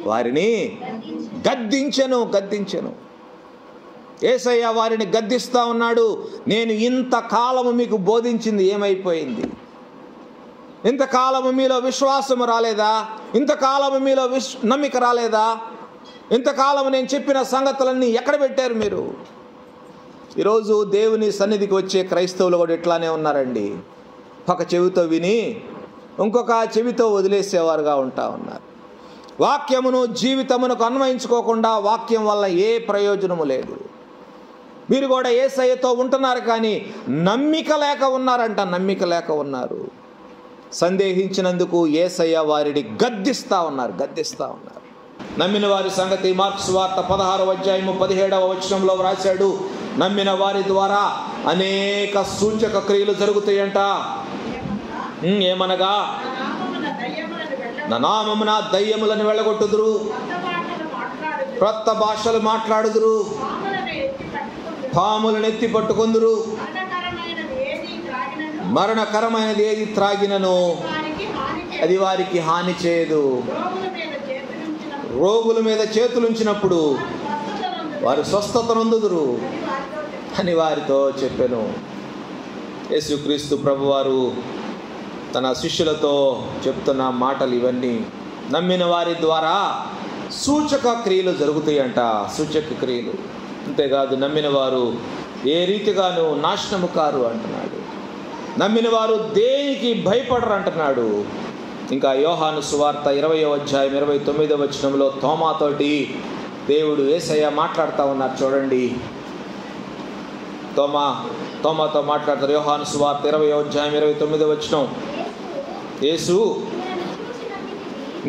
వారిని గద్దించెను. యేసయ్య వారిని గద్దిస్తూ ఉన్నాడు. నేను ఇంతకాలము మీకు బోధించింది ఏమైపోయింది? ఇంతకాలము మీలో విశ్వాసము రాలేదా? ఇంతకాలము మీలో నమ్మిక రాలేదా? ఇంతకాలము నేను చెప్పిన సంగతులన్నీ ఎక్కడ పెట్టారు మీరు? ఈరోజు దేవుని సన్నిధికి వచ్చే క్రైస్తవులు కూడా ఇట్లానే ఉన్నారండి. ఒక చెవితో విని ఇంకొక చెవితో వదిలేసేవారుగా ఉంటా ఉన్నారు. వాక్యమును జీవితమునకు అన్వయించుకోకుండా వాక్యం వల్ల ఏ ప్రయోజనము లేదు. మీరు కూడా యేసయ్యతో ఉంటున్నారు కానీ నమ్మిక లేక ఉన్నారంట. నమ్మిక లేక ఉన్నారు. సందేహించినందుకు యేసయ్య వారిని గద్దిస్తూ ఉన్నారు. నమ్మిన వారి సంగతి మార్కు సువార్త 16వ అధ్యాయము 17వ వచనంలో వ్రాశాడు. నమ్మిన వారి ద్వారా అనేక సూచక క్రియలు జరుగుతాయంట. ఏమనగా నా నామమున దయ్యములను వెళ్ళగొట్టుదురు, క్రొత్త భాషలు మాట్లాడుదురు, పాములను ఎత్తి పట్టుకొందురు, మరణకరమైనది ఏది త్రాగినను అది వారికి హాని చేయదు. రోగుల మీద చేతులుంచినప్పుడు వారు స్వస్థత నొందుదురు అని వారితో చెప్పెను. యేసుక్రీస్తు ప్రభువారు తన శిష్యులతో చెప్తున్న మాటలు ఇవన్నీ. నమ్మిన వారి ద్వారా సూచక క్రియలు జరుగుతాయంట. సూచక క్రియలు. అంతేకాదు నమ్మిన వారు ఏ రీతిగాను నాశనము కారు అంటున్నాడు. నమ్మిన వారు దేనికి భయపడరు అంటున్నాడు. ఇంకా యోహాను సువార్త 20వ అధ్యాయం 29వ వచనంలో తోమాతోటి దేవుడు యేసయ్య మాట్లాడుతూ ఉన్నారు. చూడండి, తోమాతో మాట్లాడతారు. యోహాను సువార్త 20వ అధ్యాయం 29వ వచనం. యేసు,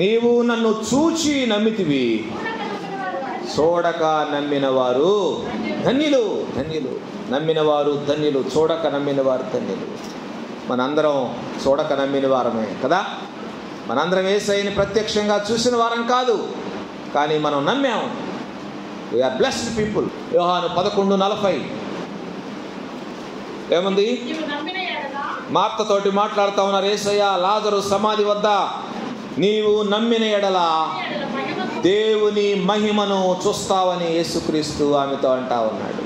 నీవు నన్ను చూచి నమ్మితివి, చూడక నమ్మిన వారు ధన్యులు. నమ్మిన వారు ధన్యులు, చూడక నమ్మిన వారు ధన్యులు. మనందరం చూడక నమ్మిన వారమే కదా. మనందరం యేసయ్యని ప్రత్యక్షంగా చూసిన వారం కాదు, కానీ మనం నమ్మాం. We are blessed people. యోహాను 11:40 ఏముంది? మార్తతోటి మాట్లాడుతూ ఉన్నారు. యేసయ్య లాజరు సమాధి వద్ద నీవు నమ్మిన ఎడల దేవుని మహిమను చూస్తావని యేసుక్రీస్తు ఆమెతో అంటా ఉన్నాడు.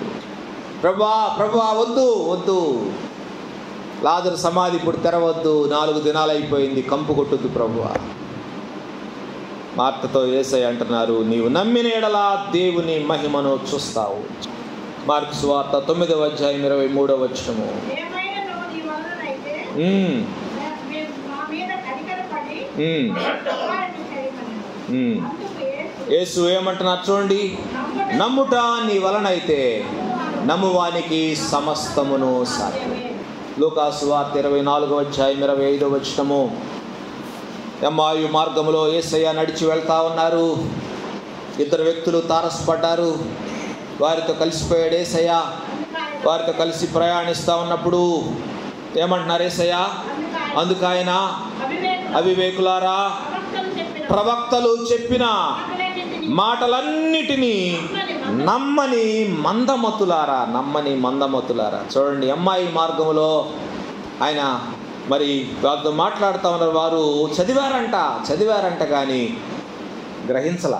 ప్రభువా వద్దు, లాజరు సమాధి ఇప్పుడు తెరవద్దు, 4 దినాలు అయిపోయింది, కంపు కొట్టుద్దు ప్రభువా. మార్తతో యేసయ్య అంటున్నారు, నీవు నమ్మిన ఎడల దేవుని మహిమను చూస్తావు. మార్కు సువార్త 9వ అధ్యాయం 23వ వచనము. యేసు ఏమంటున్నారు చూడండి, నమ్ముట నీ వలనైతే నమ్మువానికి సమస్తమును సాధ్యం. లూకాసు వార్త 24వ అధ్యాయం 25వ వచనము. ఎమ్మాయు మార్గములో యేసయ్య నడిచి వెళ్తా ఉన్నారు. 2 వ్యక్తులు తారసపడ్డారు. వారితో కలిసిపోయాడు యేసయ్య. వారితో కలిసి ప్రయాణిస్తూ ఉన్నప్పుడు ఏమంటున్నారు యేసయ్య? అందుకు ఆయన, అవివేకులారా, ప్రవక్తలు చెప్పిన మాటలన్నిటినీ నమ్మని మందమతులారా. చూడండి, అమ్మాయి మార్గంలో ఆయన మరి వారితో మాట్లాడుతూ ఉన్నారు. వారు చదివారంట కానీ గ్రహించల.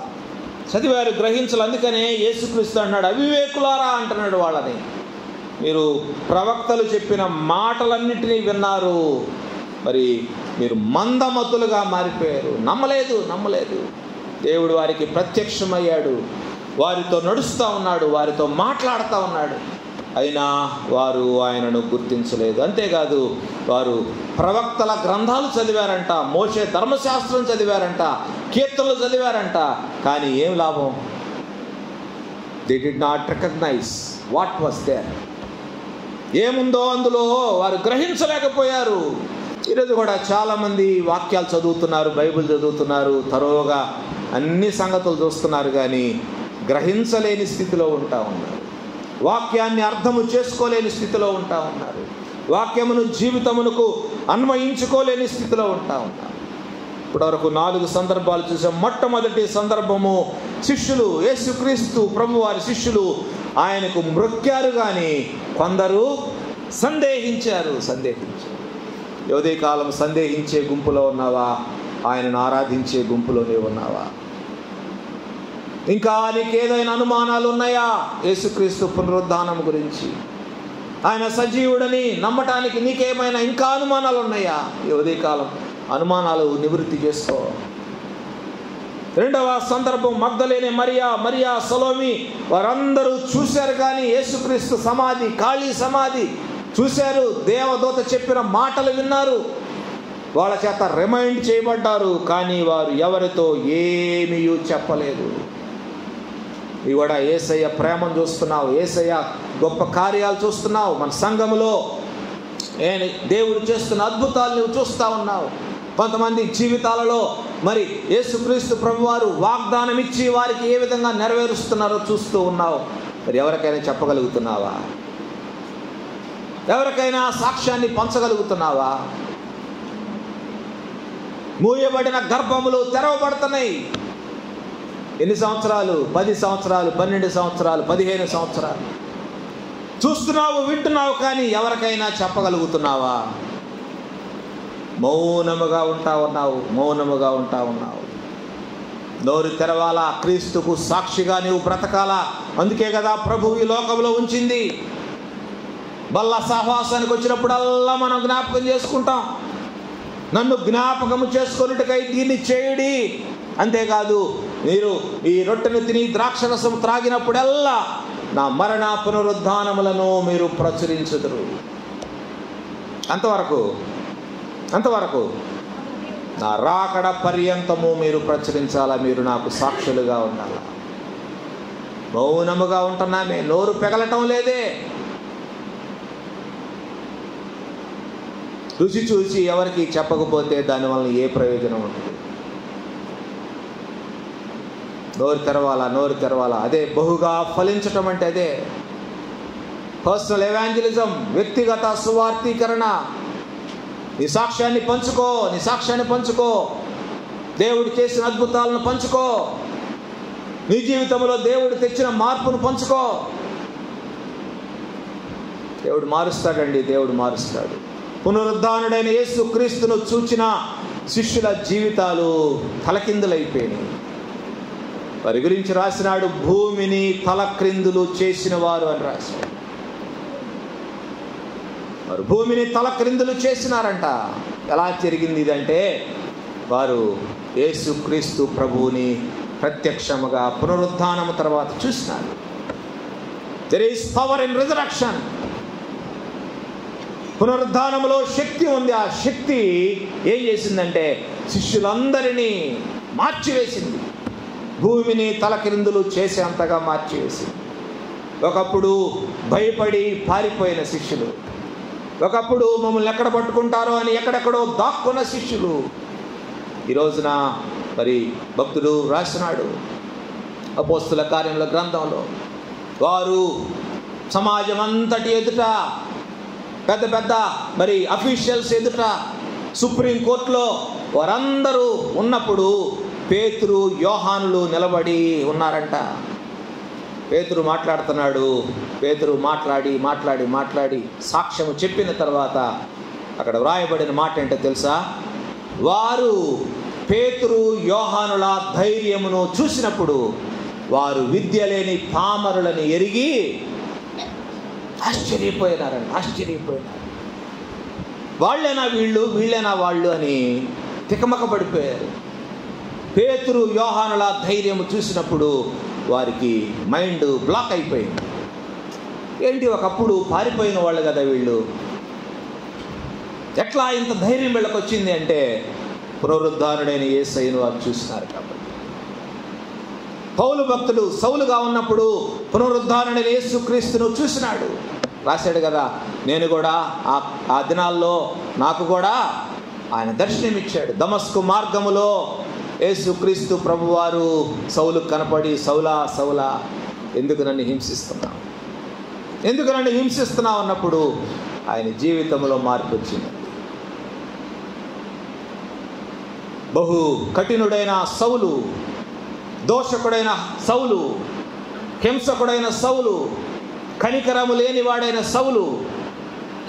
అందుకనే యేసుక్రీస్తు అన్నాడు, అవివేకులారా అంటున్నాడు వాళ్ళని. మీరు ప్రవక్తలు చెప్పిన మాటలన్నిటినీ విన్నారు, మరి మీరు మందమతులుగా మారిపోయారు. నమ్మలేదు. దేవుడు వారికి ప్రత్యక్షమయ్యాడు, వారితో నడుస్తూ ఉన్నాడు, వారితో మాట్లాడుతూ ఉన్నాడు. అయినా వారు ఆయనను గుర్తించలేదు. అంతేకాదు, వారు ప్రవక్తల గ్రంథాలు చదివారంట, మోషే ధర్మశాస్త్రం చదివారంట, కీర్తనలు చదివారంట, కానీ ఏం లాభం? They did not recognise what was there. ఏముందో అందులో వారు గ్రహించలేకపోయారు. ఈరోజు కూడా చాలామంది వాక్యాలు చదువుతున్నారు, బైబిల్ చదువుతున్నారు, తరోగా అన్ని సంగతులు చూస్తున్నారు, కానీ గ్రహించలేని స్థితిలో ఉంటా ఉన్నారు. వాక్యాన్ని అర్థము చేసుకోలేని స్థితిలో ఉంటా ఉన్నారు. వాక్యమును జీవితమునకు అన్వయించుకోలేని స్థితిలో ఉంటా ఉన్నారు. ఇప్పటివరకు 4 సందర్భాలు చూసాం. మొట్టమొదటి సందర్భము, శిష్యులు, యేసుక్రీస్తు ప్రభు వారి శిష్యులు ఆయనకు మ్రొక్కారు, కానీ కొందరు సందేహించారు. ఉదయకాలం సందేహించే గుంపులో ఉన్నావా? ఆయనను ఆరాధించే గుంపులోనే ఉన్నావా? ఇంకా నీకేదైనా అనుమానాలు ఉన్నాయా యేసుక్రీస్తు పునరుద్ధానం గురించి? ఆయన సజీవుడని నమ్మటానికి నీకేమైనా ఇంకా అనుమానాలు ఉన్నాయా? ఈ ఉదయకాలం అనుమానాలు నివృత్తి చేసుకో. రెండవ సందర్భం, మగ్దలేనే మరియా సలోమి వారందరూ చూశారు, కానీ యేసుక్రీస్తు సమాధి, ఖాళీ సమాధి చూశారు. దేవదూత చెప్పిన మాటలు విన్నారు, వాళ్ళ చేత రిమైండ్ చేయబడ్డారు, కానీ వారు ఎవరితో ఏమీ చెప్పలేదు. ఇవి కూడా యేసయ్య ప్రేమను చూస్తున్నావు, యేసయ్య గొప్ప కార్యాలు చూస్తున్నావు. మన సంఘములో దేవుడు చేస్తున్న అద్భుతాలు నువ్వు చూస్తూ ఉన్నావు. కొంతమంది జీవితాలలో మరి యేసుక్రీస్తు ప్రభువారు వాగ్దానం ఇచ్చి వారికి ఏ విధంగా నెరవేరుస్తున్నారో చూస్తూ ఉన్నావు. మరి ఎవరికైనా చెప్పగలుగుతున్నావా? ఎవరికైనా సాక్ష్యాన్ని పంచగలుగుతున్నావా? మూయబడిన గర్భములు తెరవబడుతున్నాయి. ఎన్ని సంవత్సరాలు? 10 సంవత్సరాలు, 12 సంవత్సరాలు, 15 సంవత్సరాలు చూస్తున్నావు, వింటున్నావు, కానీ ఎవరికైనా చెప్పగలుగుతున్నావా? మౌనముగా ఉంటా ఉన్నావు. నోరు తెరవాలా, క్రీస్తుకు సాక్షిగా నీవు బ్రతకాలా. అందుకే కదా ప్రభు ఈ లోకంలో ఉంచింది. బల్ల సహవాసానికి వచ్చినప్పుడల్లా మనం జ్ఞాపకం చేసుకుంటాం, నన్ను జ్ఞాపకము చేసుకొనుటకై దీన్ని చేయుడి. అంతేకాదు, మీరు ఈ రొట్టెను తిని ద్రాక్షరసం త్రాగినప్పుడల్లా నా మరణ పునరుద్ధానములను మీరు ప్రచురించుదురు. అంతవరకు నా రాకడ పర్యంతము మీరు ప్రచురించాలా, మీరు నాకు సాక్షులుగా ఉండాలా. మౌనముగా ఉంటున్నామే, నోరు పెగలటం లేదే. రుచి చూసి ఎవరికి చెప్పకపోతే దానివల్ల ఏ ప్రయోజనం ఉంటుంది? నోరు తెరవాలా. అదే బహుగా ఫలించటం అంటే అదే పర్సనల్ ఎవాంజలిజం, వ్యక్తిగత సువార్తీకరణ. నీ సాక్ష్యాన్ని పంచుకో. దేవుడు చేసిన అద్భుతాలను పంచుకో. నీ జీవితంలో దేవుడు తెచ్చిన మార్పును పంచుకో. దేవుడు మారుస్తాడు. పునరుద్ధానుడైన యేసు క్రీస్తును చూచిన శిష్యుల జీవితాలు తలకిందులైపోయినాయి. వారి గురించి రాసినాడు, భూమిని తలక్రిందులు చేసిన వారు అని రాశాడు. వారు భూమిని తలక్రిందులు చేసినారంట. ఎలా జరిగింది ఇదంటే, వారు యేసు క్రీస్తు ప్రభువుని ప్రత్యక్షముగా పునరుద్ధానము తర్వాత చూసినారు. There is power in resurrection. పునరుద్ధానములో శక్తి ఉంది. ఆ శక్తి ఏం చేసిందంటే శిష్యులందరినీ మార్చివేసింది. భూమిని తలకిందులు చేసేంతగా మార్చివేసింది. ఒకప్పుడు భయపడి పారిపోయిన శిష్యులు, ఒకప్పుడు మమ్మల్ని ఎక్కడ పట్టుకుంటారో అని ఎక్కడెక్కడో దాక్కున్న శిష్యులు, ఈ రోజున మరి భక్తుడు రాసినాడు అపోస్తుల కార్యముల గ్రంథంలో, వారు సమాజం అంతటి ఎదుట, పెద్ద మరి అఫీషియల్స్ ఎదుట, సుప్రీంకోర్టులో వారందరూ ఉన్నప్పుడు పేతురు యోహానులు నిలబడి ఉన్నారంట. పేతురు మాట్లాడుతున్నాడు. పేతురు మాట్లాడి సాక్ష్యము చెప్పిన తర్వాత అక్కడ వ్రాయబడిన మాట ఏంటో తెలుసా? వారు పేతురు యోహానుల ధైర్యమును చూసినప్పుడు వారు విద్య లేని పామరులని ఎరిగి ఆశ్చర్యపోయినారు. వాళ్ళేనా వీళ్ళేనా వాళ్ళు అని తికమక పడిపోయారు. పేతురు యోహానుల ధైర్యము చూసినప్పుడు వారికి మైండ్ బ్లాక్ అయిపోయింది. ఏంటి, ఒకప్పుడు పారిపోయిన వాళ్ళు కదా వీళ్ళు, ఎట్లా ఇంత ధైర్యం వీళ్ళకి వచ్చింది అంటే పునరుద్ధానుడైన యేసయ్యను వారు చూసినారు కాబట్టి. పౌలు భక్తుడు సౌలుగా ఉన్నప్పుడు పునరుద్ధానుడైన యేసుక్రీస్తును చూసినాడు. రాశాడు కదా, నేను కూడా ఆ దినాల్లో నాకు కూడా ఆయన దర్శనమిచ్చాడు. దమస్కు మార్గములో యేసుక్రీస్తు ప్రభువారు సౌలు కనపడి, సౌలా ఎందుకు నన్ను హింసిస్తున్నావు అన్నప్పుడు ఆయన జీవితంలో మార్పు వచ్చింది. బహు కఠినుడైన సౌలు, దోషకుడైన సౌలు, హింసకుడైన సౌలు, కనికరము లేనివాడైన సౌలు,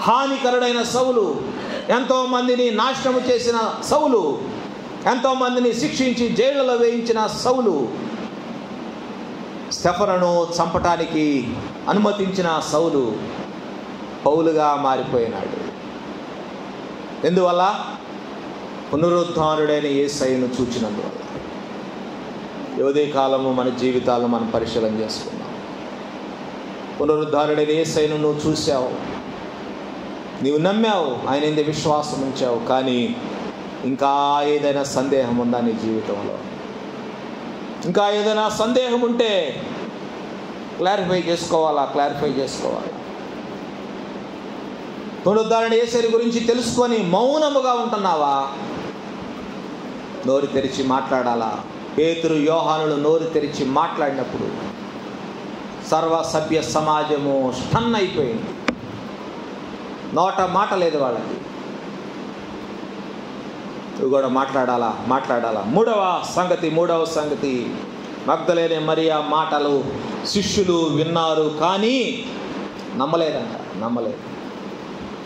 హానికరుడైన సౌలు, ఎంతోమందిని నాశనము చేసిన సౌలు, ఎంతోమందిని శిక్షించి జైళ్ళలో వేయించిన సౌలు, స్టెఫనును చంపటానికి అనుమతించిన సౌలు పౌలుగా మారిపోయినాడు. ఎందువల్ల? పునరుద్ధానుడైన యేసయ్యను చూచినందువల్ల. యోదే కాలము మన జీవితాలను మనం పరిశీలన చేసుకున్నాం. పునరుద్ధానుడైన యేసయ్యను నువ్వు చూసావు, నీవు నమ్మావు, ఆయన మీద విశ్వాసం ఉంచావు. కానీ ఇంకా ఏదైనా సందేహం ఉందా నీ జీవితంలో? ఇంకా ఏదైనా సందేహం ఉంటే క్లారిఫై చేసుకోవాలా. పునరుద్ధరణ యేసయ్య గురించి తెలుసుకొని మౌనముగా ఉంటున్నావా? నోరు తెరిచి మాట్లాడాలా? పేతురు, యోహానులు నోరు తెరిచి మాట్లాడినప్పుడు సర్వ సభ్య సమాజము స్టన్ అయిపోయింది. నోట మాట లేదు వాళ్ళకి. నువ్వు కూడా మాట్లాడాలా. మూడవ సంగతి మగ్దలేనే మరియా మాటలు శిష్యులు విన్నారు, కానీ నమ్మలేదు.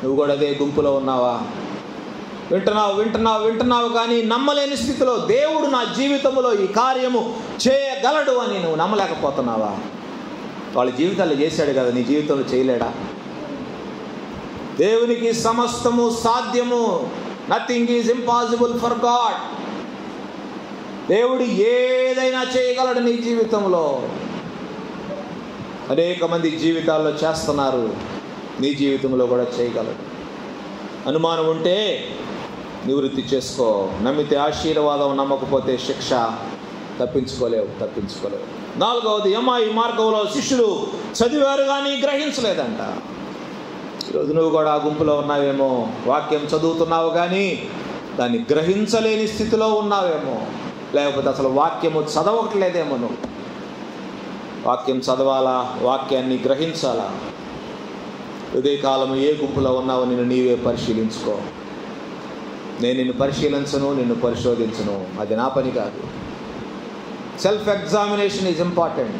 నువ్వు కూడా అదే గుంపులో ఉన్నావా? వింటున్నావు కానీ నమ్మలేని స్థితిలో దేవుడు నా జీవితంలో ఈ కార్యము చేయగలడు అని నువ్వు నమ్మలేకపోతున్నావా? వాళ్ళ జీవితాల్లో చేశాడు కదా, నీ జీవితంలో చేయలేడా? దేవునికి సమస్తము సాధ్యము. Nothing is impossible for God. దేవుడు ఏదైనా చేయగలడు నీ జీవితంలో. అనేక మంది జీవితాల్లో చేస్తున్నారు, నీ జీవితంలో కూడా చేయగలడు. అనుమానం ఉంటే నివృత్తి చేసుకో. నమ్మితే ఆశీర్వాదం, నమ్మకపోతే శిక్ష. తప్పించుకోలేవు. నాలుగవది, ఈ మార్గంలో శిష్యులు చదివారు కానీ గ్రహించలేదంట. ఈరోజు నువ్వు కూడా ఆ గుంపులో ఉన్నావేమో. వాక్యం చదువుతున్నావు కానీ దాన్ని గ్రహించలేని స్థితిలో ఉన్నావేమో. లేకపోతే అసలు వాక్యము చదవట్లేదేమో. నువ్వు వాక్యం చదవాలా, వాక్యాన్ని గ్రహించాలా. ఉదయకాలము ఏ గుంపులో ఉన్నావో నిన్ను నీవే పరిశీలించుకో. నేను నిన్ను పరిశీలించను, నిన్ను పరిశోధించను, అది నా పని కాదు. Self examination is important.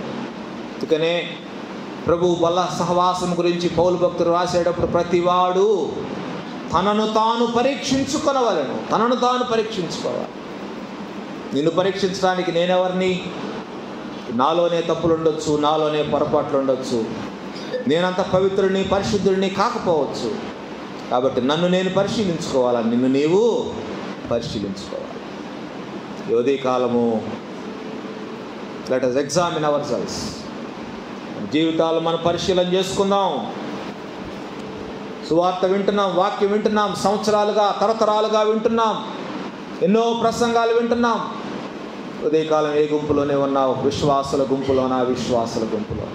అందుకనే ప్రభు బల సహవాసం గురించి పౌలు భక్తుడు రాసేటప్పుడు ప్రతివాడు తనను తాను పరీక్షించుకోవాలి. నిన్ను పరీక్షించడానికి నేనెవరిని? నాలోనే తప్పులు ఉండొచ్చు, నాలోనే పొరపాట్లు ఉండొచ్చు, నేనంత పవిత్రుడిని పరిశుద్ధుడిని కాకపోవచ్చు. కాబట్టి నన్ను నేను పరిశీలించుకోవాలి, నిన్ను నీవు పరిశీలించుకోవాలి. యోదే కాలము లెట్ us examine ourselves. జీవితాలు మనం పరిశీలన చేసుకుందాం. సువార్త వింటున్నాం, వాక్యం వింటున్నాం, సంవత్సరాలుగా తరతరాలుగా వింటున్నాం, ఎన్నో ప్రసంగాలు వింటున్నాం. ఉదయకాలం ఏ గుంపులోనే ఉన్నావు? విశ్వాసుల గుంపులోనా? అవిశ్వాసుల గుంపులో?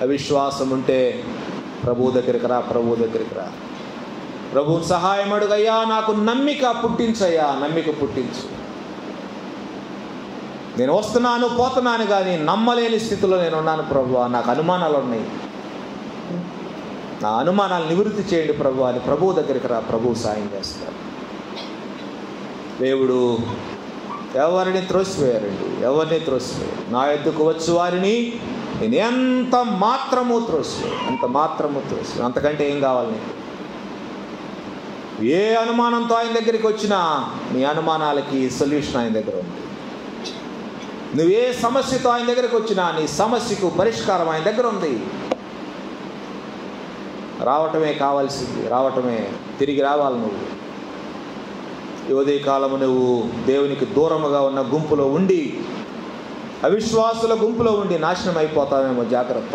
అవిశ్వాసం ఉంటే ప్రభు దగ్గరికి రా. ప్రభువుని సహాయం అడుగయ్యా, నాకు నమ్మిక పుట్టించు. నేను వస్తున్నాను పోతున్నాను కానీ నమ్మలేని స్థితిలో నేను ఉన్నాను ప్రభువా, నాకు అనుమానాలు ఉన్నాయి, నా అనుమానాలు నివృత్తి చేయండి ప్రభు అని ప్రభువు దగ్గరికి రా. ప్రభువు సాయం చేస్తారు. దేవుడు ఎవరిని త్రోసివేయరు. నా ఎద్దుకు వచ్చి వారిని నేను ఎంత మాత్రము త్రోసివేయను. అంతకంటే ఏం కావాలి నీకు? ఏ అనుమానంతో ఆయన దగ్గరికి వచ్చినా నీ అనుమానాలకి సొల్యూషన్ ఆయన దగ్గర ఉంది. నువ్వు ఏ సమస్యతో ఆయన దగ్గరికి వచ్చినా నీ సమస్యకు పరిష్కారం ఆయన దగ్గర ఉంది. రావటమే కావాల్సింది, తిరిగి రావాలి. నువ్వు ఈ ఉదయకాలము నువ్వు దేవునికి దూరముగా ఉన్న గుంపులో ఉండి, అవిశ్వాసుల గుంపులో ఉండి నాశనం అయిపోతావేమో. జాగ్రత్త.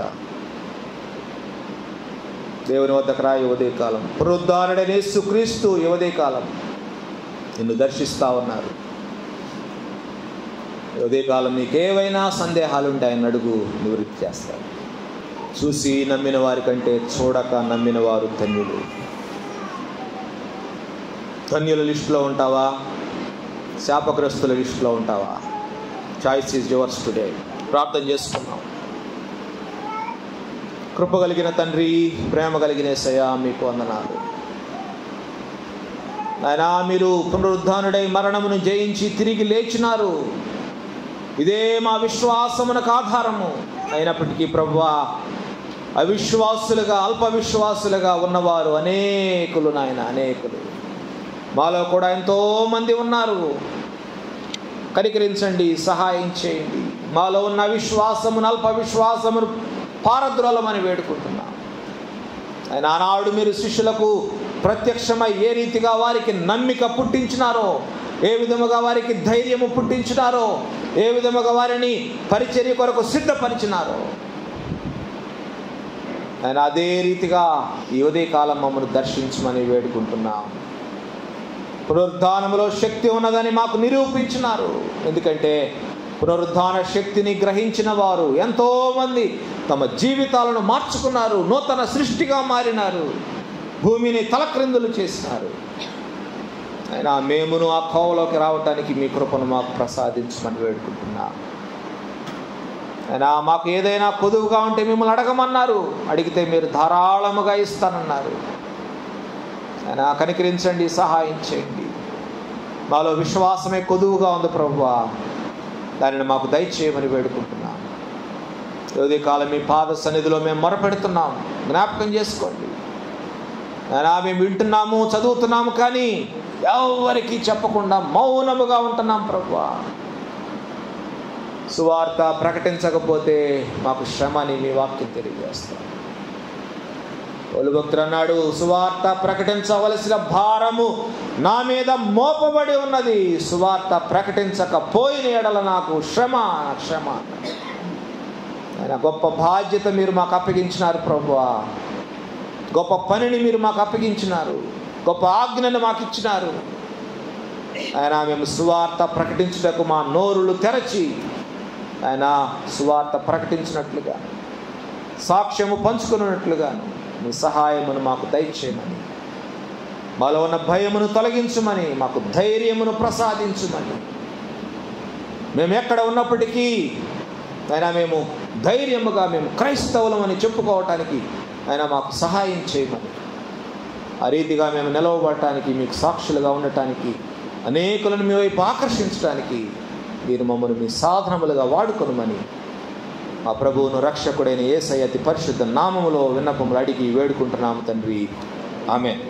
దేవుని వద్దకు రా. ఈ ఉదయకాలం పునరుద్ధరణుడైన యేసుక్రీస్తు ఈ ఉదయకాలం నిన్ను దర్శిస్తా ఉన్నారు. ఉదయకాలం నీకేవైనా సందేహాలు ఉంటే ఆయన అడుగు, నివృత్తి చేస్తారు. చూసి నమ్మిన వారి కంటే చూడక నమ్మిన వారు ధన్యులు. ధన్యుల లిస్టులో ఉంటావా? శాపగ్రస్తుల లిస్టులో ఉంటావా? Choice is yours today. ప్రార్థన చేసుకున్నాం. కృప కలిగిన తండ్రి, ప్రేమ కలిగిన యేసయ్యా, మీకు వందనాలు. నాయనా, మీరు పునరుద్ధానుడై మరణమును జయించి తిరిగి లేచినారు. ఇదే మా విశ్వాసమునకు ఆధారము. అయినప్పటికీ ప్రభువా, అవిశ్వాసులుగా, అల్ప విశ్వాసులుగా ఉన్నవారు అనేకులు నాయన, అనేకులు. మాలో కూడా ఎంతోమంది ఉన్నారు. కనికరించండి, సహాయం చేయండి. మాలో ఉన్న విశ్వాసమును, అల్ప విశ్వాసమును పారద్రోలమని వేడుకుంటున్నాం. ఆయన ఆనాడు మీరు శిష్యులకు ప్రత్యక్షమై ఏ రీతిగా వారికి నమ్మిక పుట్టించినారో, ఏ విధముగా వారికి ధైర్యము పుట్టించినారో, ఏ విధముగా వారిని పరిచర్య కొరకు సిద్ధపరిచినారో, ఆయన అదే రీతిగా ఈ ఉదయకాలం మమ్మల్ని దర్శించమని వేడుకుంటున్నాం. పునరుద్ధానములో శక్తి ఉన్నదని మాకు నిరూపించినారు. ఎందుకంటే పునరుద్ధాన శక్తిని గ్రహించిన వారు ఎంతోమంది తమ జీవితాలను మార్చుకున్నారు, నూతన సృష్టిగా మారినారు, భూమిని తలక్రిందులు చేసినారు. అయినా మేమును ఆ కోవలోకి రావటానికి మీ కృపను మాకు ప్రసాదించమని వేడుకుంటున్నాం. అయినా మాకు ఏదైనా కొదువుగా ఉంటే మిమ్మల్ని అడగమన్నారు, అడిగితే మీరు ధారాళముగా ఇస్తానన్నారు. అయినా కనికరించండి, సహాయం చేయండి. మాలో విశ్వాసమే కొదువుగా ఉంది ప్రభువా, దానిని మాకు దయచేయమని వేడుకుంటున్నాం. ఉదయ కాలం మీ పాద సన్నిధిలో మేము మొరపెడుతున్నాం, జ్ఞాపకం చేసుకోండి. అయినా మేము వింటున్నాము, చదువుతున్నాము, కానీ ఎవరికి చెప్పకుండా మౌనముగా ఉంటున్నాం ప్రభువా. సువార్త ప్రకటించకపోతే మాకు శ్రమ అని మీ వాక్యం తెలియజేస్తాం. పౌలు భక్తుడు అన్నాడు, సువార్త ప్రకటించవలసిన భారము నా మీద మోపబడి ఉన్నది, సువార్త ప్రకటించకపోయిన ఎడల నాకు శ్రమ. ఆయన గొప్ప బాధ్యత మీరు మాకు అప్పగించినారు ప్రభువా, గొప్ప పనిని మీరు మాకు అప్పగించినారు, గొప్ప ఆజ్ఞను మాకు ఇచ్చినారు. ఆయన మేము సువార్త ప్రకటించుటకు మా నోరులు తెరచి ఆయన సువార్త ప్రకటించినట్లుగా, సాక్ష్యము పంచుకున్నట్లుగాను మీ సహాయమును మాకు దయచేయమని, మాలో ఉన్న భయమును తొలగించమని, మాకు ధైర్యమును ప్రసాదించమని, మేము ఎక్కడ ఉన్నప్పటికీ అయినా మేము ధైర్యముగా మేము క్రైస్తవులమని చెప్పుకోవటానికి ఆయన మాకు సహాయం చేయమని, ఆ రీతిగా మేము నిలవబడటానికి, మీకు సాక్షులుగా ఉండటానికి, అనేకులను మీ వైపు ఆకర్షించడానికి మీరు మమ్మల్ని మీ సాధనములుగా వాడుకొనుమని మా ప్రభువును రక్షకుడైన యేసయ్య అతి పరిశుద్ధ నామములో విన్నపములు అడిగి వేడుకుంటున్నాము తండ్రి. ఆమేన్.